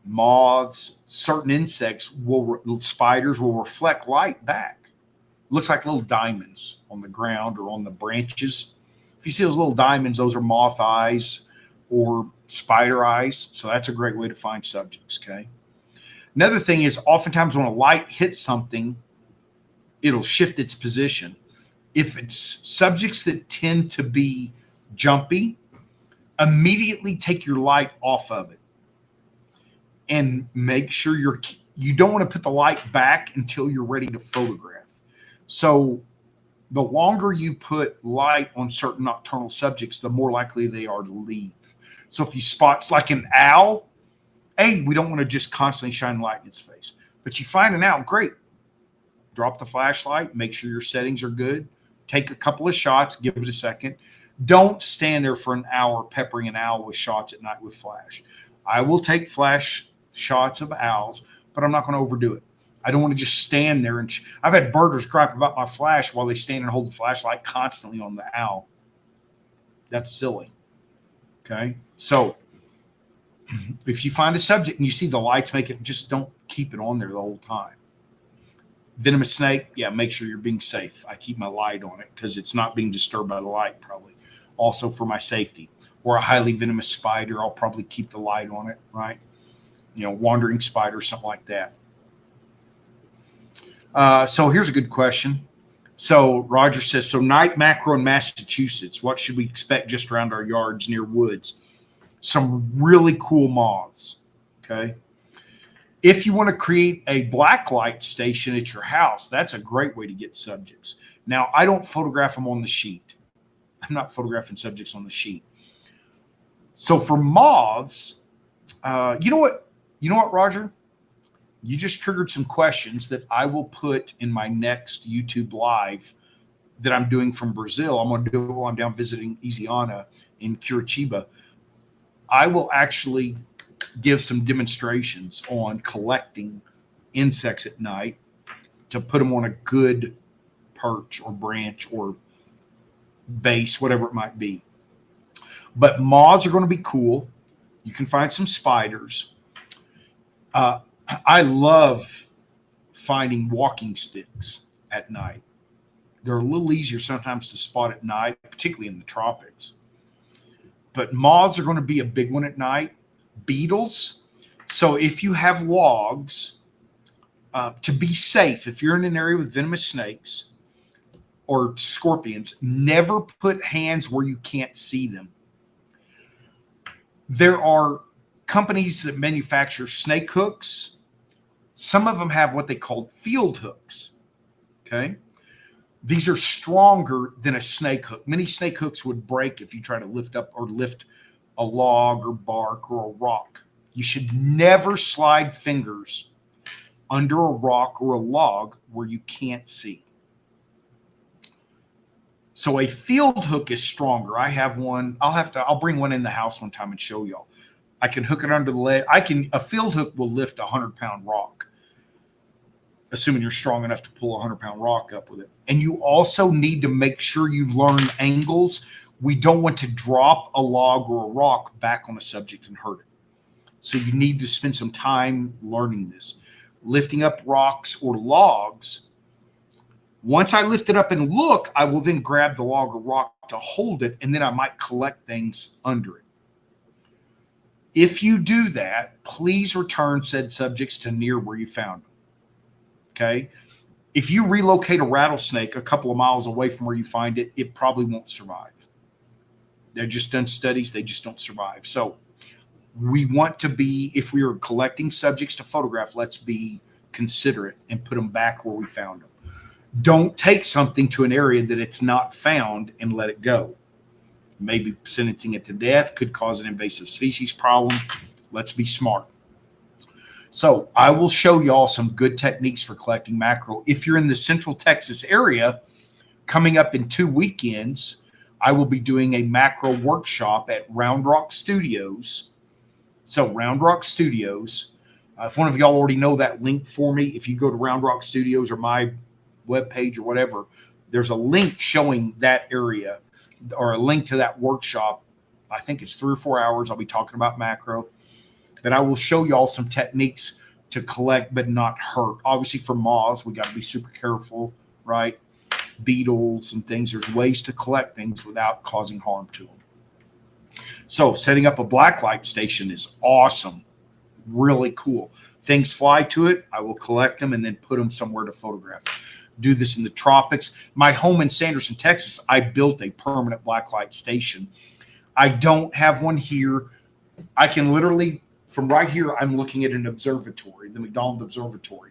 moths, certain insects spiders will reflect light back. Looks like little diamonds on the ground or on the branches. If you see those little diamonds, those are moth eyes or spider eyes. So that's a great way to find subjects. Okay. Another thing is oftentimes when a light hits something, it'll shift its position. If it's subjects that tend to be jumpy, immediately take your light off of it and make sure you don't want to put the light back until you're ready to photograph. So the longer you put light on certain nocturnal subjects, the more likely they are to leave. So if you spot like an owl, we don't want to just constantly shine light in its face. But you find an owl, great. Drop the flashlight, make sure your settings are good. Take a couple of shots, give it a second. Don't stand there for an hour peppering an owl with shots at night with flash. I will take flash shots of owls, but I'm not going to overdo it. I don't want to just stand there. And I've had birders gripe about my flash while they stand and hold the flashlight constantly on the owl. That's silly. Okay. So if you find a subject and you see the lights make it, just don't keep it on there the whole time. Venomous snake, make sure you're being safe. I keep my light on it because it's not being disturbed by the light, probably. Also for my safety. Or a highly venomous spider, I'll probably keep the light on it, right? Wandering spider, something like that. So here's a good question. So Roger says, so night macro in Massachusetts, what should we expect just around our yards near woods? Some really cool moths, okay? If you want to create a black light station at your house, that's a great way to get subjects. Now, I don't photograph them on the sheet. I'm not photographing subjects on the sheet. So for moths, you know what, Roger? You just triggered some questions that I will put in my next YouTube live that I'm doing from Brazil. I'm going to do it while I'm down visiting Isiana in Curitiba. I will actually give some demonstrations on collecting insects at night to put them on a good perch or branch or base, whatever it might be. But moths are going to be cool. You can find some spiders. I love finding walking sticks at night. They're a little easier sometimes to spot at night, particularly in the tropics. But moths are going to be a big one at night. Beetles. So if you have logs, to be safe, if you're in an area with venomous snakes or scorpions, never put hands where you can't see them. There are companies that manufacture snake hooks. Some of them have what they call field hooks. Okay. These are stronger than a snake hook. Many snake hooks would break if you try to lift up or lift a log or bark or a rock. You should never slide fingers under a rock or a log where you can't see. So a field hook is stronger. I have one. I'll bring one in the house one time and show y'all. I can hook it under the leg. A field hook will lift a 100-pound rock, assuming you're strong enough to pull a 100-pound rock up with it. And you also need to make sure you learn angles. We don't want to drop a log or a rock back on a subject and hurt it. So you need to spend some time learning this. Lifting up rocks or logs. Once I lift it up and look, I will then grab the log or rock to hold it, and then I might collect things under it. If you do that, please return said subjects to near where you found them. Okay? If you relocate a rattlesnake a couple of miles away from where you find it, it probably won't survive. They've just done studies, they just don't survive. So we want to be, if we are collecting subjects to photograph, let's be considerate and put them back where we found them. Don't take something to an area that it's not found and let it go. Maybe sentencing it to death could cause an invasive species problem. Let's be smart. So I will show y'all some good techniques for collecting mackerel. If you're in the Central Texas area, coming up in 2 weekends, I will be doing a mackerel workshop at Round Rock Studios. So Round Rock Studios, If one of y'all already know that link for me, if you go to Round Rock Studios or my webpage or whatever, there's a link showing that area or a link to that workshop. I think it's 3 or 4 hours. I'll be talking about macro. But I will show y'all some techniques to collect but not hurt. Obviously, for moths, we got to be super careful, right? Beetles and things. There's ways to collect things without causing harm to them. So setting up a blacklight station is awesome. Really cool. Things fly to it. I will collect them and then put them somewhere to photograph. Do this in the tropics. My home in Sanderson, Texas, I built a permanent blacklight station. I don't have one here. I can literally, from right here, I'm looking at an observatory, the McDonald Observatory.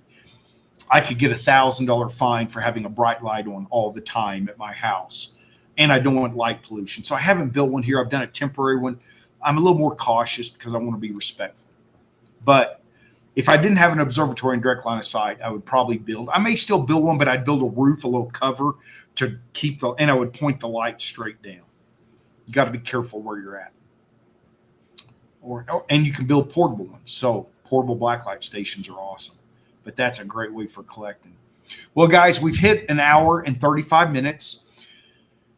I could get $1,000 fine for having a bright light on all the time at my house. And I don't want light pollution. So I haven't built one here. I've done a temporary one. I'm a little more cautious because I want to be respectful. But if I didn't have an observatory in direct line of sight, I would probably build. I may still build one, but I'd build a roof, a little cover to keep the, and I would point the light straight down. You got to be careful where you're at. And you can build portable ones. So portable blacklight stations are awesome. But that's a great way for collecting. Well, guys, we've hit an hour and 35 minutes.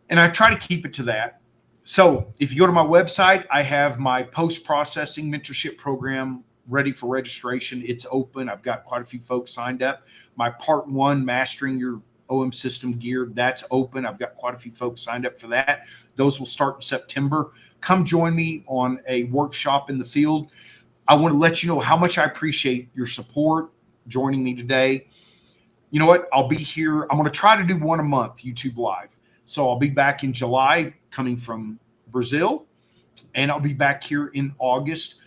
And I try to keep it to that. So if you go to my website, I have my post-processing mentorship program ready for registration. It's open. I've got quite a few folks signed up. My part 1, mastering your OM system gear, that's open. I've got quite a few folks signed up for that. Those will start in September. Come join me on a workshop in the field. I want to let you know how much I appreciate your support joining me today. You know what? I'll be here. I'm going to try to do one a month, YouTube Live. So I'll be back in July coming from Brazil, and I'll be back here in August.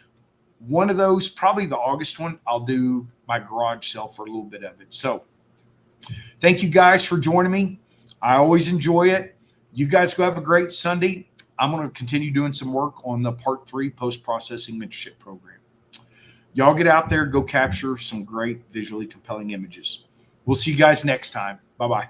One of those, probably the August one, I'll do my garage sale for a little bit of it. So thank you guys for joining me. I always enjoy it. You guys go have a great Sunday. I'm going to continue doing some work on the part 3 post-processing mentorship program. Y'all get out there, go capture some great visually compelling images. We'll see you guys next time. Bye-bye.